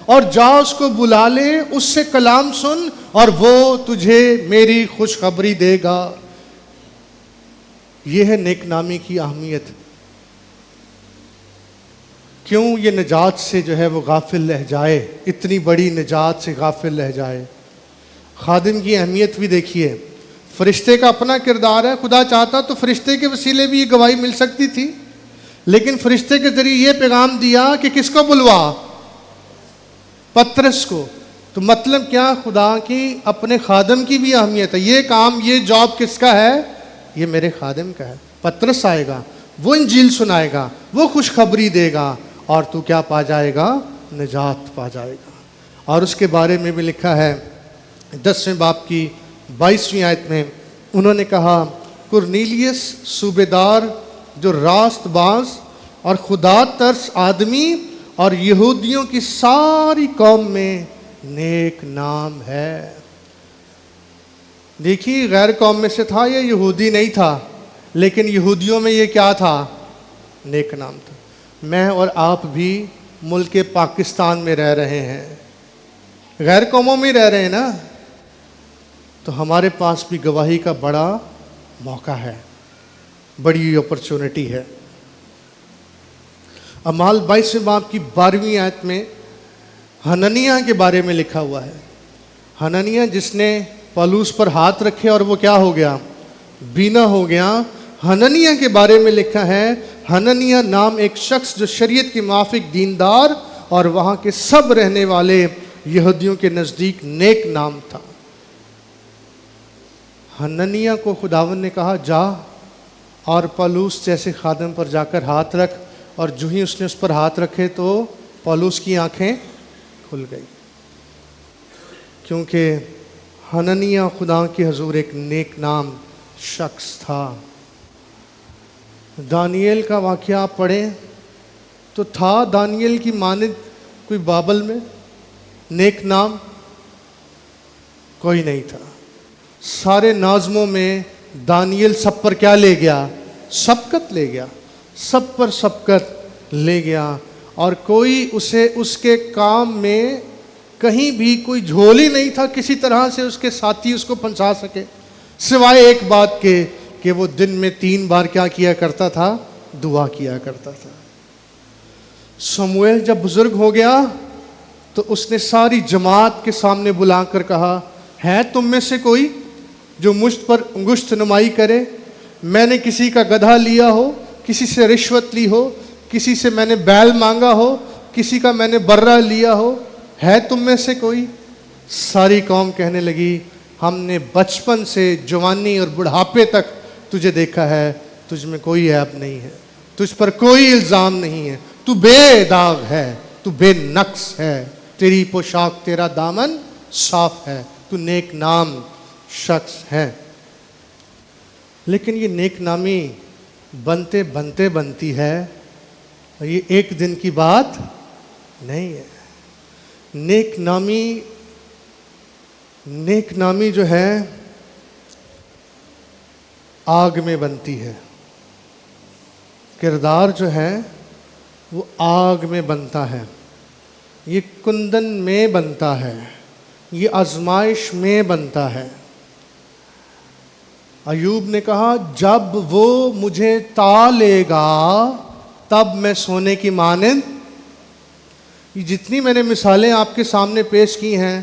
اور جا اس کو بلا لے، اس سے کلام سن اور وہ تجھے میری خوشخبری دے گا۔ یہ ہے نیک نامی کی اہمیت۔ کیوں یہ نجات سے جو ہے وہ غافل رہ جائے، اتنی بڑی نجات سے غافل رہ جائے؟ خادم کی اہمیت بھی دیکھیے۔ فرشتے کا اپنا کردار ہے، خدا چاہتا تو فرشتے کے وسیلے بھی یہ گواہی مل سکتی تھی، لیکن فرشتے کے ذریعے یہ پیغام دیا کہ کس کو بلوا؟ پطرس کو۔ تو مطلب کیا؟ خدا کی اپنے خادم کی بھی اہمیت ہے۔ یہ کام، یہ جاب کس کا ہے؟ یہ میرے خادم کا ہے۔ پطرس آئے گا، وہ انجیل سنائے گا، وہ خوشخبری دے گا، اور تو کیا پا جائے گا؟ نجات پا جائے گا۔ اور اس کے بارے میں بھی لکھا ہے 10ویں باب کی 22ویں آیت میں، انہوں نے کہا کرنیلیس صوبیدار جو راست باز اور خدا ترس آدمی اور یہودیوں کی ساری قوم میں نیک نام ہے۔ دیکھیے غیر قوم میں سے تھا، یہ یہودی نہیں تھا، لیکن یہودیوں میں یہ کیا تھا؟ نیک نام تھا۔ میں اور آپ بھی ملک پاکستان میں رہ رہے ہیں، غیر قوموں میں رہ رہے ہیں نا، تو ہمارے پاس بھی گواہی کا بڑا موقع ہے، بڑی اپرچونٹی ہے۔ اعمال 22 باب کی 12ویں آیت میں حنانیہ کے بارے میں لکھا ہوا ہے. حنانیہ جس نے پالوس پر ہاتھ رکھے اور وہ کیا ہو گیا؟ بینا ہو گیا. حنانیہ کے بارے میں لکھا ہے حنانیہ نام ایک شخص جو شریعت کے موافق دیندار اور وہاں کے سب رہنے والے یہودیوں کے نزدیک نیک نام تھا. حنانیہ کو خداوند نے کہا جا اور پالوس جیسے خادم پر جا کر ہاتھ رکھ، اور جو ہی اس نے اس پر ہاتھ رکھے تو پالوس کی آنکھیں کھل گئی، کیونکہ حنانیہ خدا کے حضور ایک نیک نام شخص تھا. دانیل کا واقعہ آپ پڑھیں تو تھا دانیل کی مانند کوئی بابل میں نیک نام؟ کوئی نہیں تھا. سارے ناظموں میں دانیل سب پر کیا لے گیا؟ سبقت لے گیا، سب پر سبقت لے گیا، اور کوئی اسے اس کے کام میں کہیں بھی کوئی جھول ہی نہیں تھا کسی طرح سے اس کے ساتھی اس کو پہنچا سکے، سوائے ایک بات کے کہ وہ دن میں 3 بار کیا کیا کرتا تھا؟ دعا کیا کرتا تھا. سموئیل جب بزرگ ہو گیا تو اس نے ساری جماعت کے سامنے بلا کر کہا ہے تم میں سے کوئی جو مجھ پر انگشت نمائی کرے؟ میں نے کسی کا گدھا لیا ہو، کسی سے رشوت لی ہو، کسی سے میں نے بیل مانگا ہو، کسی کا میں نے برہ لیا ہو، ہے تم میں سے کوئی؟ ساری قوم کہنے لگی ہم نے بچپن سے جوانی اور بڑھاپے تک تجھے دیکھا ہے، تجھ میں کوئی عیب نہیں ہے، تجھ پر کوئی الزام نہیں ہے، تو بے داغ ہے، تو بے نقص ہے، تیری پوشاک تیرا دامن صاف ہے، تو نیک نام شخص ہے. لیکن یہ نیک نامی بنتے بنتے بنتی ہے، یہ ایک دن کی بات نہیں ہے. نیک نامی جو ہے آگ میں بنتی ہے. کردار جو ہے وہ آگ میں بنتا ہے، یہ کندن میں بنتا ہے، یہ آزمائش میں بنتا ہے. ایوب نے کہا جب وہ مجھے تا لے گا تب میں سونے کی مانند. یہ جتنی میں نے مثالیں آپ کے سامنے پیش کی ہیں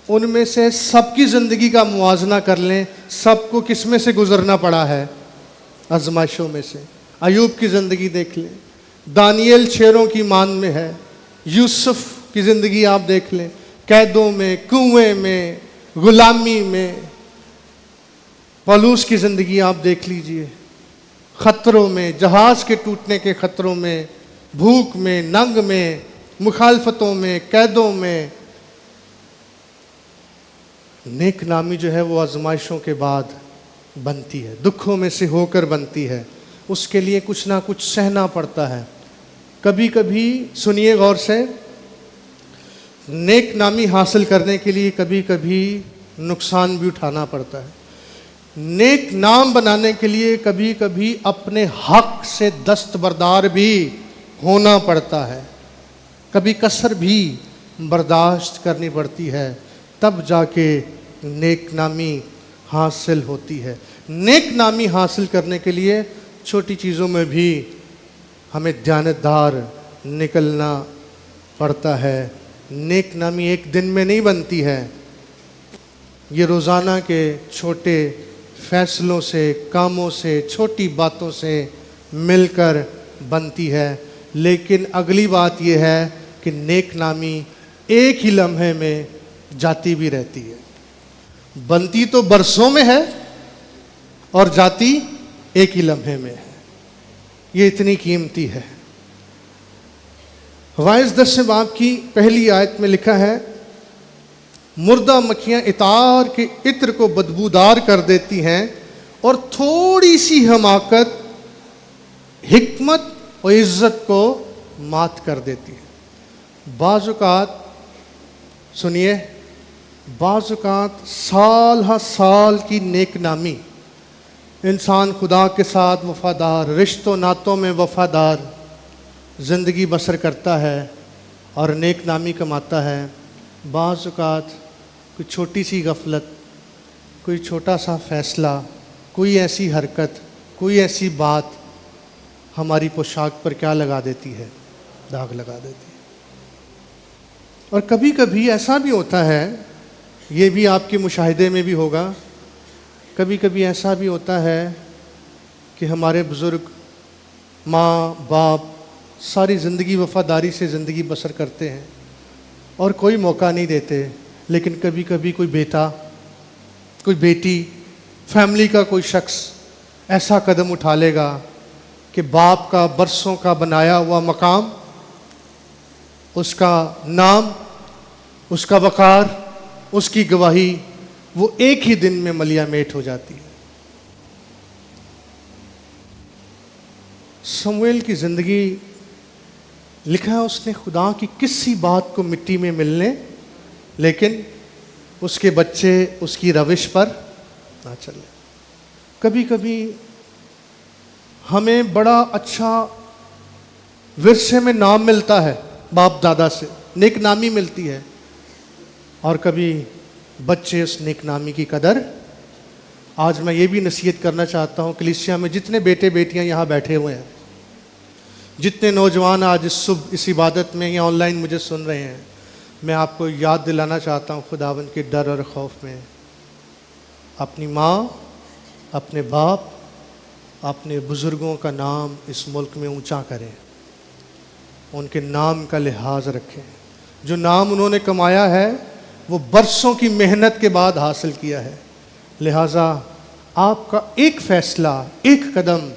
ان میں سے سب کی زندگی کا موازنہ کر لیں، سب کو کس میں سے گزرنا پڑا ہے؟ آزمائشوں میں سے. ایوب کی زندگی دیکھ لیں، دانیل شیروں کی مان میں ہے، یوسف کی زندگی آپ دیکھ لیں، قیدوں میں، کنویں میں، غلامی میں. پالوس کی زندگی آپ دیکھ لیجئے، خطروں میں، جہاز کے ٹوٹنے کے خطروں میں، بھوک میں، ننگ میں، مخالفتوں میں، قیدوں میں. نیک نامی جو ہے وہ آزمائشوں کے بعد بنتی ہے، دکھوں میں سے ہو کر بنتی ہے. اس کے لیے کچھ نہ کچھ سہنا پڑتا ہے. کبھی کبھی سنیے غور سے، نیک نامی حاصل کرنے کے لیے کبھی کبھی نقصان بھی اٹھانا پڑتا ہے. نیک نام بنانے کے لیے کبھی کبھی اپنے حق سے دستبردار بھی ہونا پڑتا ہے، کبھی کسر بھی برداشت کرنی پڑتی ہے، تب جا کے نیک نامی حاصل ہوتی ہے. نیک نامی حاصل کرنے کے لیے چھوٹی چیزوں میں بھی ہمیں دیانتدار نکلنا پڑتا ہے. نیک نامی ایک دن میں نہیں بنتی ہے، یہ روزانہ کے چھوٹے فیصلوں سے، کاموں سے، چھوٹی باتوں سے مل کر بنتی ہے. لیکن اگلی بات یہ ہے کہ نیک نامی ایک ہی لمحے میں جاتی بھی رہتی ہے. بنتی تو برسوں میں ہے اور جاتی ایک ہی لمحے میں ہے. یہ اتنی قیمتی ہے. واعظ 10 باب کی پہلی آیت میں لکھا ہے مردہ مکھیاں اتار کے عطر کو بدبودار کر دیتی ہیں اور تھوڑی سی حماقت حکمت اور عزت کو مات کر دیتی ہے. بعض اوقات سنیے، بعض اوقات سال ہر سال کی نیک نامی، انسان خدا کے ساتھ وفادار، رشتوں ناتوں میں وفادار زندگی بسر کرتا ہے اور نیک نامی کماتا ہے. بعض اوقات کوئی چھوٹی سی غفلت، کوئی چھوٹا سا فیصلہ، کوئی ایسی حرکت، کوئی ایسی بات ہماری پوشاک پر کیا لگا دیتی ہے؟ داغ لگا دیتی ہے۔ اور کبھی کبھی ایسا بھی ہوتا ہے، یہ بھی آپ کے مشاہدے میں بھی ہوگا، کبھی کبھی ایسا بھی ہوتا ہے کہ ہمارے بزرگ ماں باپ ساری زندگی وفاداری سے زندگی بسر کرتے ہیں اور کوئی موقع نہیں دیتے، لیکن کبھی کبھی کوئی بیٹا، کوئی بیٹی، فیملی کا کوئی شخص ایسا قدم اٹھا لے گا کہ باپ کا برسوں کا بنایا ہوا مقام، اس کا نام، اس کا وقار، اس کی گواہی وہ ایک ہی دن میں ملیا میٹ ہو جاتی ہے۔ سمویل کی زندگی لکھا ہے اس نے خدا کی کسی بات کو مٹی میں ملنے، لیکن اس کے بچے اس کی روش پر نہ چلے۔ کبھی کبھی ہمیں بڑا اچھا ورثے میں نام ملتا ہے، باپ دادا سے نیک نامی ملتی ہے، اور کبھی بچے اس نیک نامی کی قدر۔ آج میں یہ بھی نصیحت کرنا چاہتا ہوں کلیسیا میں جتنے بیٹے بیٹیاں یہاں بیٹھے ہوئے ہیں، جتنے نوجوان آج اس صبح اس عبادت میں یا آن لائن مجھے سن رہے ہیں، میں آپ کو یاد دلانا چاہتا ہوں خداوند کے ڈر اور خوف میں اپنی ماں، اپنے باپ، اپنے بزرگوں کا نام اس ملک میں اونچا کریں، ان کے نام کا لحاظ رکھیں۔ جو نام انہوں نے کمایا ہے وہ برسوں کی محنت کے بعد حاصل کیا ہے، لہٰذا آپ کا ایک فیصلہ، ایک قدم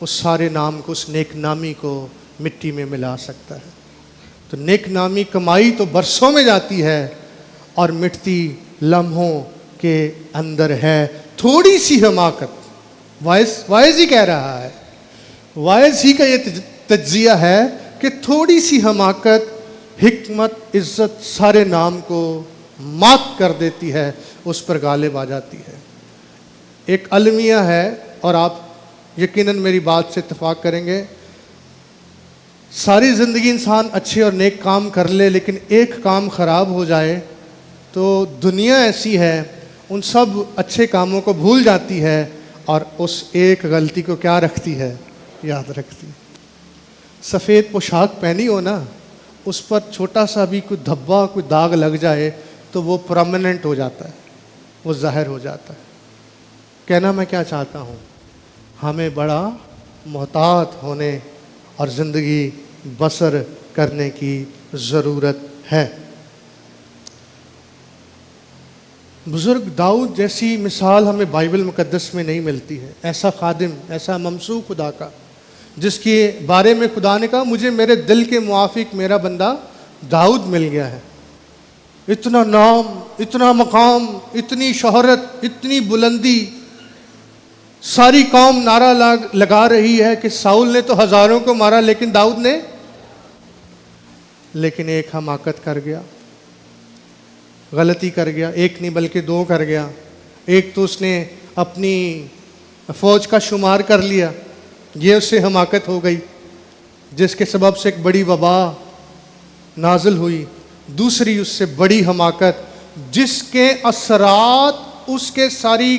اس سارے نام کو، اس نیک نامی کو مٹی میں ملا سکتا ہے۔ تو نیک نامی کمائی تو برسوں میں جاتی ہے اور مٹتی لمحوں کے اندر ہے۔ تھوڑی سی حماقت، وائز ہی کہہ رہا ہے، وائز ہی کا یہ تجزیہ ہے کہ تھوڑی سی حماقت حکمت عزت سارے نام کو مات کر دیتی ہے، اس پر غالب آ جاتی ہے۔ ایک المیہ ہے، اور آپ یقیناً میری بات سے اتفاق کریں گے، ساری زندگی انسان اچھے اور نیک کام کر لے، لیکن ایک کام خراب ہو جائے تو دنیا ایسی ہے ان سب اچھے کاموں کو بھول جاتی ہے اور اس ایک غلطی کو کیا رکھتی ہے؟ یاد رکھتی ہے۔ سفید پوشاک پہنی ہو نا، اس پر چھوٹا سا بھی کوئی دھبا، کوئی داغ لگ جائے تو وہ پرماننٹ ہو جاتا ہے، وہ ظاہر ہو جاتا ہے۔ کہنا میں کیا چاہتا ہوں، ہمیں بڑا محتاط ہونے اور زندگی بسر کرنے کی ضرورت ہے۔ بزرگ داؤد جیسی مثال ہمیں بائبل مقدس میں نہیں ملتی ہے، ایسا خادم، ایسا ممسوح خدا کا، جس کے بارے میں خدا نے کہا مجھے میرے دل کے موافق میرا بندہ داؤد مل گیا ہے۔ اتنا نام، اتنا مقام، اتنی شہرت، اتنی بلندی، ساری قوم نعرہ لگا رہی ہے کہ ساؤل نے تو ہزاروں کو مارا لیکن داؤد نے، لیکن ایک حماقت کر گیا، غلطی کر گیا، ایک نہیں بلکہ دو کر گیا۔ ایک تو اس نے اپنی فوج کا شمار کر لیا، یہ اس سے حماقت ہو گئی جس کے سبب سے ایک بڑی وبا نازل ہوئی۔ دوسری اس سے بڑی حماقت جس کے اثرات اس کے ساری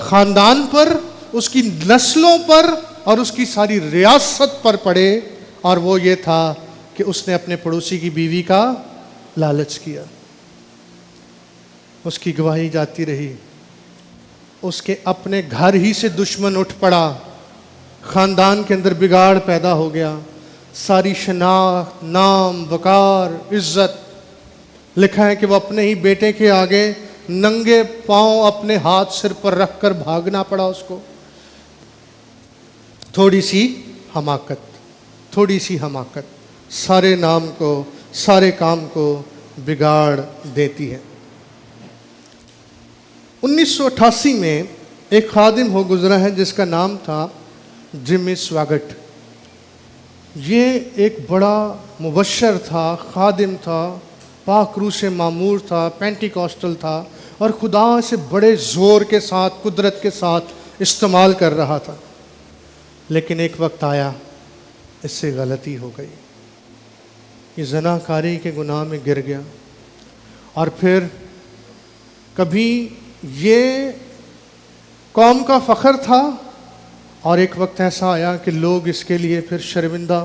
خاندان پر، اس کی نسلوں پر اور اس کی ساری ریاست پر پڑے، اور وہ یہ تھا کہ اس نے اپنے پڑوسی کی بیوی کا لالچ کیا۔ اس کی گواہی جاتی رہی، اس کے اپنے گھر ہی سے دشمن اٹھ پڑا، خاندان کے اندر بگاڑ پیدا ہو گیا، ساری شناخت، نام، وقار، عزت، لکھا ہے کہ وہ اپنے ہی بیٹے کے آگے ننگے پاؤں اپنے ہاتھ سر پر رکھ کر بھاگنا پڑا اس کو۔ تھوڑی سی حماقت، تھوڑی سی حماقت سارے نام کو، سارے کام کو بگاڑ دیتی ہے۔ 1988 میں ایک خادم ہو گزرا ہے جس کا نام تھا جمی سواگٹ۔ یہ ایک بڑا مبشر تھا، خادم تھا، پاک روح سے معمور تھا، پینٹیکوسٹل تھا، اور خدا سے بڑے زور کے ساتھ، قدرت کے ساتھ استعمال کر رہا تھا۔ لیکن ایک وقت آیا، اس سے غلطی ہو گئی، یہ زنا کاری کے گناہ میں گر گیا، اور پھر کبھی یہ قوم کا فخر تھا، اور ایک وقت ایسا آیا کہ لوگ اس کے لیے پھر شرمندہ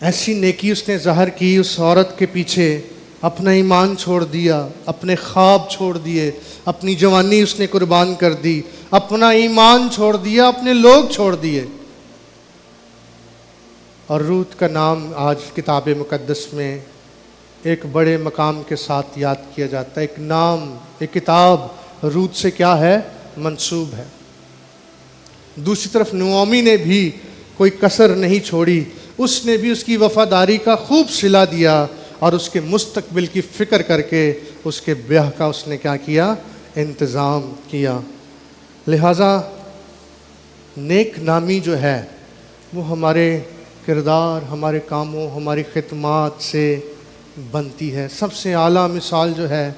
ایسی نیکی اس نے ظاہر کی اس عورت کے پیچھے، اپنا ایمان چھوڑ دیا، اپنے خواب چھوڑ دیے، اپنی جوانی اس نے قربان کر دی، اپنا ایمان چھوڑ دیا، اپنے لوگ چھوڑ دیے. اور روت کا نام آج کتاب مقدس میں ایک بڑے مقام کے ساتھ یاد کیا جاتا ہے. ایک نام، ایک کتاب روت سے کیا ہے؟ منسوب ہے. دوسری طرف نعومی نے بھی کوئی کسر نہیں چھوڑی، اس نے بھی اس کی وفاداری کا خوب صلہ دیا اور اس کے مستقبل کی فکر کر کے اس کے بیاہ کا اس نے کیا کیا؟ انتظام کیا. لہٰذا نیک نامی جو ہے وہ ہمارے کردار، ہمارے کاموں، ہماری خدمات سے بنتی ہے. سب سے اعلیٰ مثال جو ہے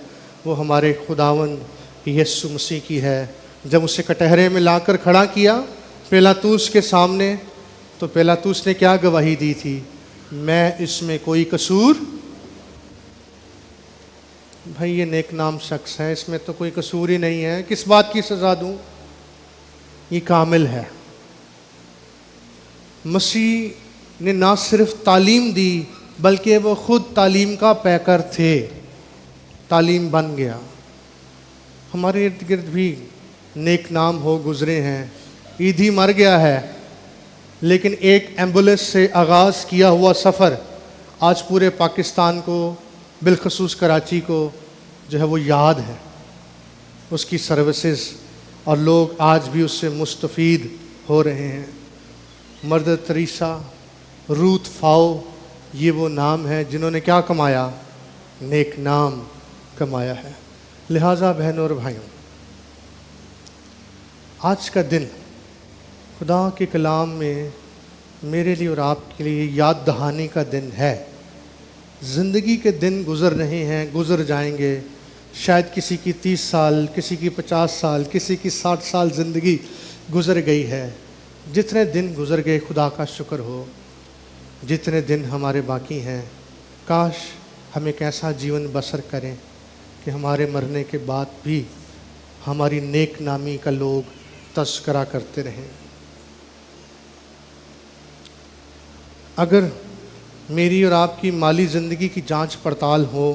وہ ہمارے خداوند یسوع مسیح کی ہے. جب اسے کٹہرے میں لا کر کھڑا کیا پیلاطوس کے سامنے، تو پیلاطوس نے کیا گواہی دی تھی؟ میں اس میں کوئی قصور، بھائی یہ نیک نام شخص ہے، اس میں تو کوئی قصور ہی نہیں ہے، کس بات کی سزا دوں؟ یہ کامل ہے. مسیح نے نہ صرف تعلیم دی بلکہ وہ خود تعلیم کا پیکر تھے. تعلیم بن گیا. ہمارے ارد گرد بھی نیک نام ہو گزرے ہیں. عیدھی مر گیا ہے، لیکن ایک ایمبولینس سے آغاز کیا ہوا سفر آج پورے پاکستان کو، بالخصوص کراچی کو جو ہے وہ یاد ہے. اس کی سروسز، اور لوگ آج بھی اس سے مستفید ہو رہے ہیں. مدر تریسا، روت فاؤ، یہ وہ نام ہے جنہوں نے کیا کمایا؟ نیک نام کمایا ہے. لہٰذا بہنوں اور بھائیوں، آج کا دن خدا کے کلام میں میرے لیے اور آپ کے لیے یاد دہانی کا دن ہے. زندگی کے دن گزر رہے ہیں، گزر جائیں گے. شاید کسی کی 30 سال، کسی کی 50 سال، کسی کی 60 سال زندگی گزر گئی ہے. جتنے دن گزر گئے خدا کا شکر ہو. جتنے دن ہمارے باقی ہیں، کاش ہم ایک ایسا جیون بسر کریں کہ ہمارے مرنے کے بعد بھی ہماری نیک نامی کا لوگ تذکرہ کرتے رہیں. اگر میری اور آپ کی مالی زندگی کی جانچ پڑتال ہو،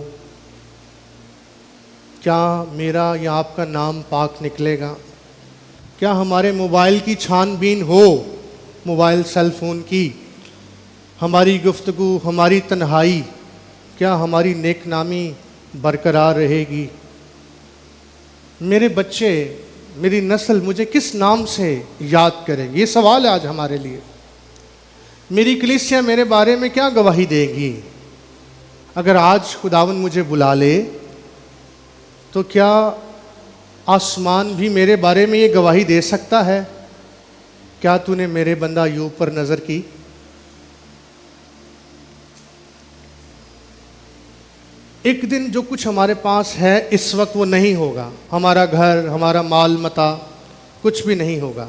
کیا میرا یا آپ کا نام پاک نکلے گا؟ کیا ہمارے موبائل کی چھان بین ہو، موبائل سیل فون کی، ہماری گفتگو، ہماری تنہائی، کیا ہماری نیک نامی برقرار رہے گی؟ میرے بچے، میری نسل مجھے کس نام سے یاد کرے گی؟ یہ سوال ہے آج ہمارے لیے. میری کلیسیا میرے بارے میں کیا گواہی دے گی؟ اگر آج خداوند مجھے بلا لے تو کیا آسمان بھی میرے بارے میں یہ گواہی دے سکتا ہے؟ کیا تو نے میرے بندہ ایوب پر نظر کی؟ ایک دن جو کچھ ہمارے پاس ہے اس وقت وہ نہیں ہوگا. ہمارا گھر، ہمارا مال متاع، کچھ بھی نہیں ہوگا.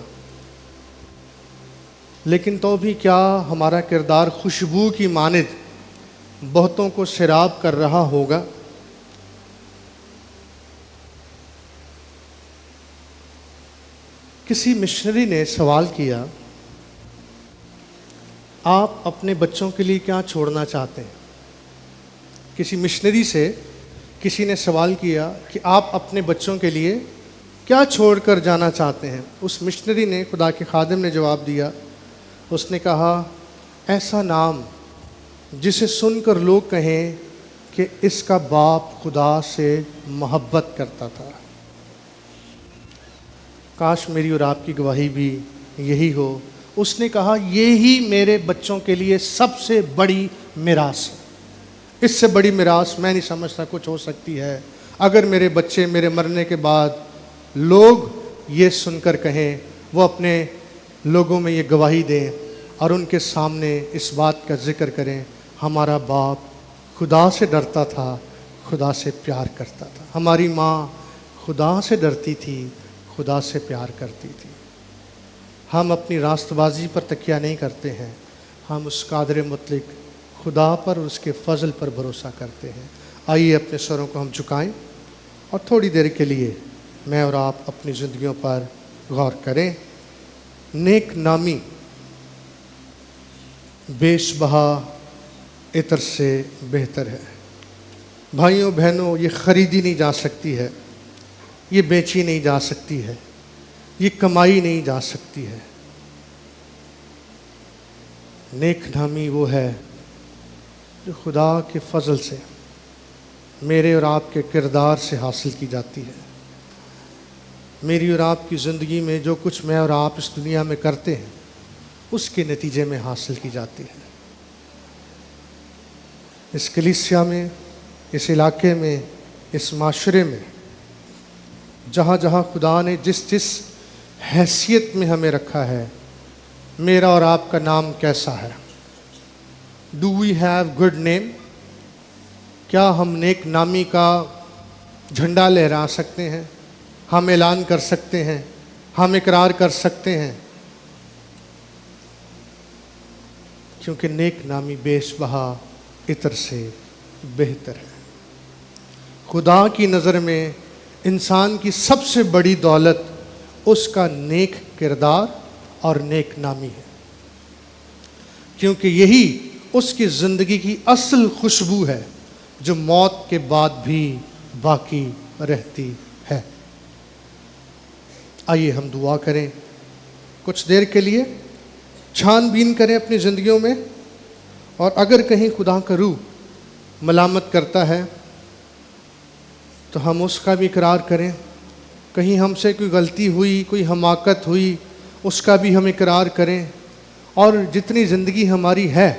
لیکن تو بھی کیا ہمارا کردار خوشبو کی مانند بہتوں کو سیراب کر رہا ہوگا؟ کسی مشنری نے سوال کیا، آپ اپنے بچوں کے لیے کیا چھوڑنا چاہتے ہیں؟ کسی مشنری سے کسی نے سوال کیا کہ آپ اپنے بچوں کے لیے کیا چھوڑ کر جانا چاہتے ہیں؟ اس مشنری نے، خدا کے خادم نے جواب دیا. اس نے کہا، ایسا نام جسے سن کر لوگ کہیں کہ اس کا باپ خدا سے محبت کرتا تھا. کاش میری اور آپ کی گواہی بھی یہی ہو. اس نے کہا، یہی میرے بچوں کے لیے سب سے بڑی میراث ہے. اس سے بڑی میراث میں نہیں سمجھتا کچھ ہو سکتی ہے. اگر میرے بچے میرے مرنے کے بعد لوگ یہ سن کر کہیں، وہ اپنے لوگوں میں یہ گواہی دیں اور ان کے سامنے اس بات کا ذکر کریں، ہمارا باپ خدا سے ڈرتا تھا، خدا سے پیار کرتا تھا. ہماری ماں خدا سے ڈرتی تھی، خدا سے پیار کرتی تھی. ہم اپنی راست بازی پر تکیہ نہیں کرتے ہیں، ہم اس قادر مطلق خدا پر اور اس کے فضل پر بھروسہ کرتے ہیں. آئیے اپنے سروں کو ہم جھکائیں اور تھوڑی دیر کے لیے میں اور آپ اپنی زندگیوں پر غور کریں. نیک نامی بیش بہا عطر سے بہتر ہے۔ بھائیوں بہنوں، یہ خریدی نہیں جا سکتی ہے، یہ بیچی نہیں جا سکتی ہے، یہ کمائی نہیں جا سکتی ہے۔ نیک نامی وہ ہے جو خدا کے فضل سے، میرے اور آپ کے کردار سے حاصل کی جاتی ہے۔ میری اور آپ کی زندگی میں جو کچھ میں اور آپ اس دنیا میں کرتے ہیں، اس کے نتیجے میں حاصل کی جاتی ہے۔ اس کلیسیا میں، اس علاقے میں، اس معاشرے میں، جہاں جہاں خدا نے جس جس حیثیت میں ہمیں رکھا ہے، میرا اور آپ کا نام کیسا ہے؟ Do we have good name? کیا ہم نیک نامی کا جھنڈا لہرا سکتے ہیں؟ ہم اعلان کر سکتے ہیں، ہم اقرار کر سکتے ہیں؟ کیونکہ نیک نامی بیش بہا عطر سے بہتر ہے۔ خدا کی نظر میں انسان کی سب سے بڑی دولت اس کا نیک کردار اور نیک نامی ہے، کیونکہ یہی اس کی زندگی کی اصل خوشبو ہے جو موت کے بعد بھی باقی رہتی ہے۔ آئیے ہم دعا کریں، کچھ دیر کے لیے چھان بین کریں اپنی زندگیوں میں، اور اگر کہیں خدا کا روح ملامت کرتا ہے تو ہم اس کا بھی اقرار کریں۔ کہیں ہم سے کوئی غلطی ہوئی، کوئی حماقت ہوئی، اس کا بھی ہم اقرار کریں، اور جتنی زندگی ہماری ہے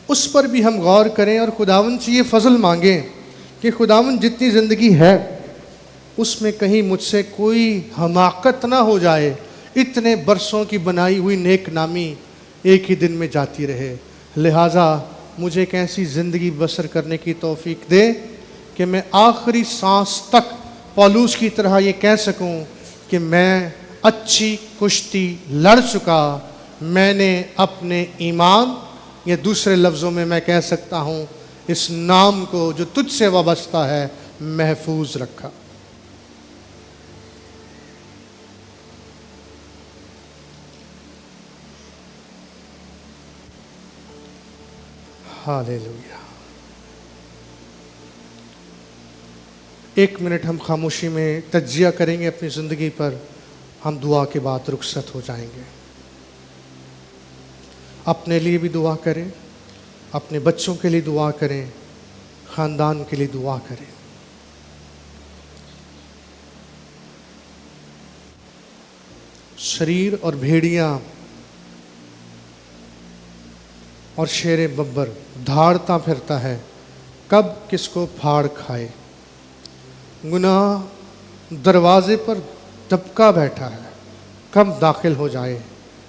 اس پر بھی ہم غور کریں اور خداوند سے یہ فضل مانگیں کہ خداوند جتنی زندگی ہے اس میں کہیں مجھ سے کوئی حماقت نہ ہو جائے، اتنے برسوں کی بنائی ہوئی نیک نامی ایک ہی دن میں جاتی رہے۔ لہٰذا مجھے ایک ایسی زندگی بسر کرنے کی توفیق دے کہ میں آخری سانس تک پولوس کی طرح یہ کہہ سکوں کہ میں اچھی کشتی لڑ چکا، میں نے اپنے ایمان، یا دوسرے لفظوں میں میں کہہ سکتا ہوں اس نام کو جو تجھ سے وابستہ ہے، محفوظ رکھا۔ ہاللیلویا۔ ایک منٹ ہم خاموشی میں تجزیہ کریں گے اپنی زندگی پر، ہم دعا کے بعد رخصت ہو جائیں گے۔ اپنے لیے بھی دعا کریں، اپنے بچوں کے لیے دعا کریں، خاندان کے لیے دعا کریں۔ شریر اور بھیڑیاں اور شیر ببر دھاڑتا پھرتا ہے، کب کس کو پھاڑ کھائے۔ گناہ دروازے پر دبکا بیٹھا ہے، کب داخل ہو جائے،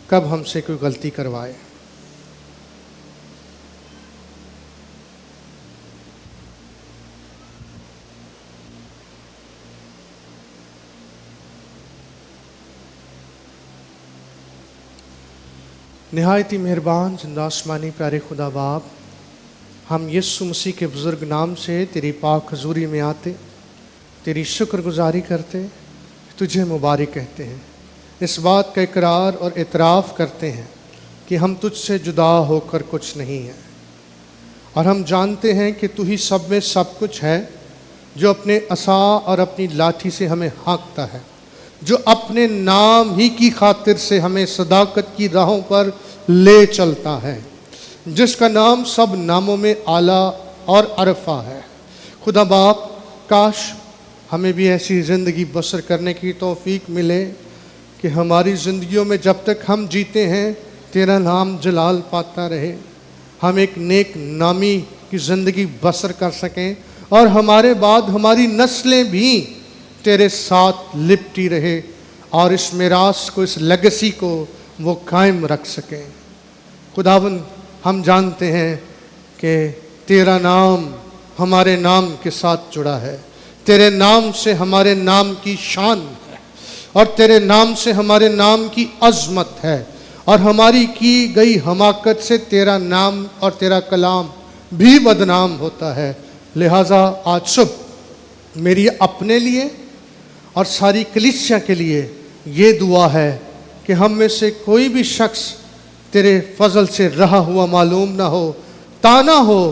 کب ہم سے کوئی غلطی کروائے۔ نہایت ہی مہربان زندہ آسمانی پیارے خدا باپ، ہم یسوع مسیح کے بزرگ نام سے تیری پاک حضوری میں آتے، تیری شکر گزاری کرتے، تجھے مبارک کہتے ہیں، اس بات کا اقرار اور اعتراف کرتے ہیں کہ ہم تجھ سے جدا ہو کر کچھ نہیں ہیں، اور ہم جانتے ہیں کہ تو ہی سب میں سب کچھ ہے، جو اپنے عصا اور اپنی لاٹھی سے ہمیں ہانکتا ہے، جو اپنے نام ہی کی خاطر سے ہمیں صداقت کی راہوں پر لے چلتا ہے، جس کا نام سب ناموں میں اعلیٰ اور عرفہ ہے۔ خدا باپ، کاش ہمیں بھی ایسی زندگی بسر کرنے کی توفیق ملے کہ ہماری زندگیوں میں جب تک ہم جیتے ہیں تیرا نام جلال پاتا رہے، ہم ایک نیک نامی کی زندگی بسر کر سکیں، اور ہمارے بعد ہماری نسلیں بھی تیرے ساتھ لپٹی رہے، اور اس میراث کو، اس لیگسی کو وہ قائم رکھ سکیں۔ خداوند، ہم جانتے ہیں کہ تیرا نام ہمارے نام کے ساتھ جڑا ہے، تیرے نام سے ہمارے نام کی شان ہے، اور تیرے نام سے ہمارے نام کی عظمت ہے، اور ہماری کی گئی حماقت سے تیرا نام اور تیرا کلام بھی بدنام ہوتا ہے۔ لہٰذا آج صبح میری اپنے لیے اور ساری کلیسیا کے لیے یہ دعا ہے کہ ہم میں سے کوئی بھی شخص تیرے فضل سے رہا ہوا معلوم نہ ہو، تانا ہو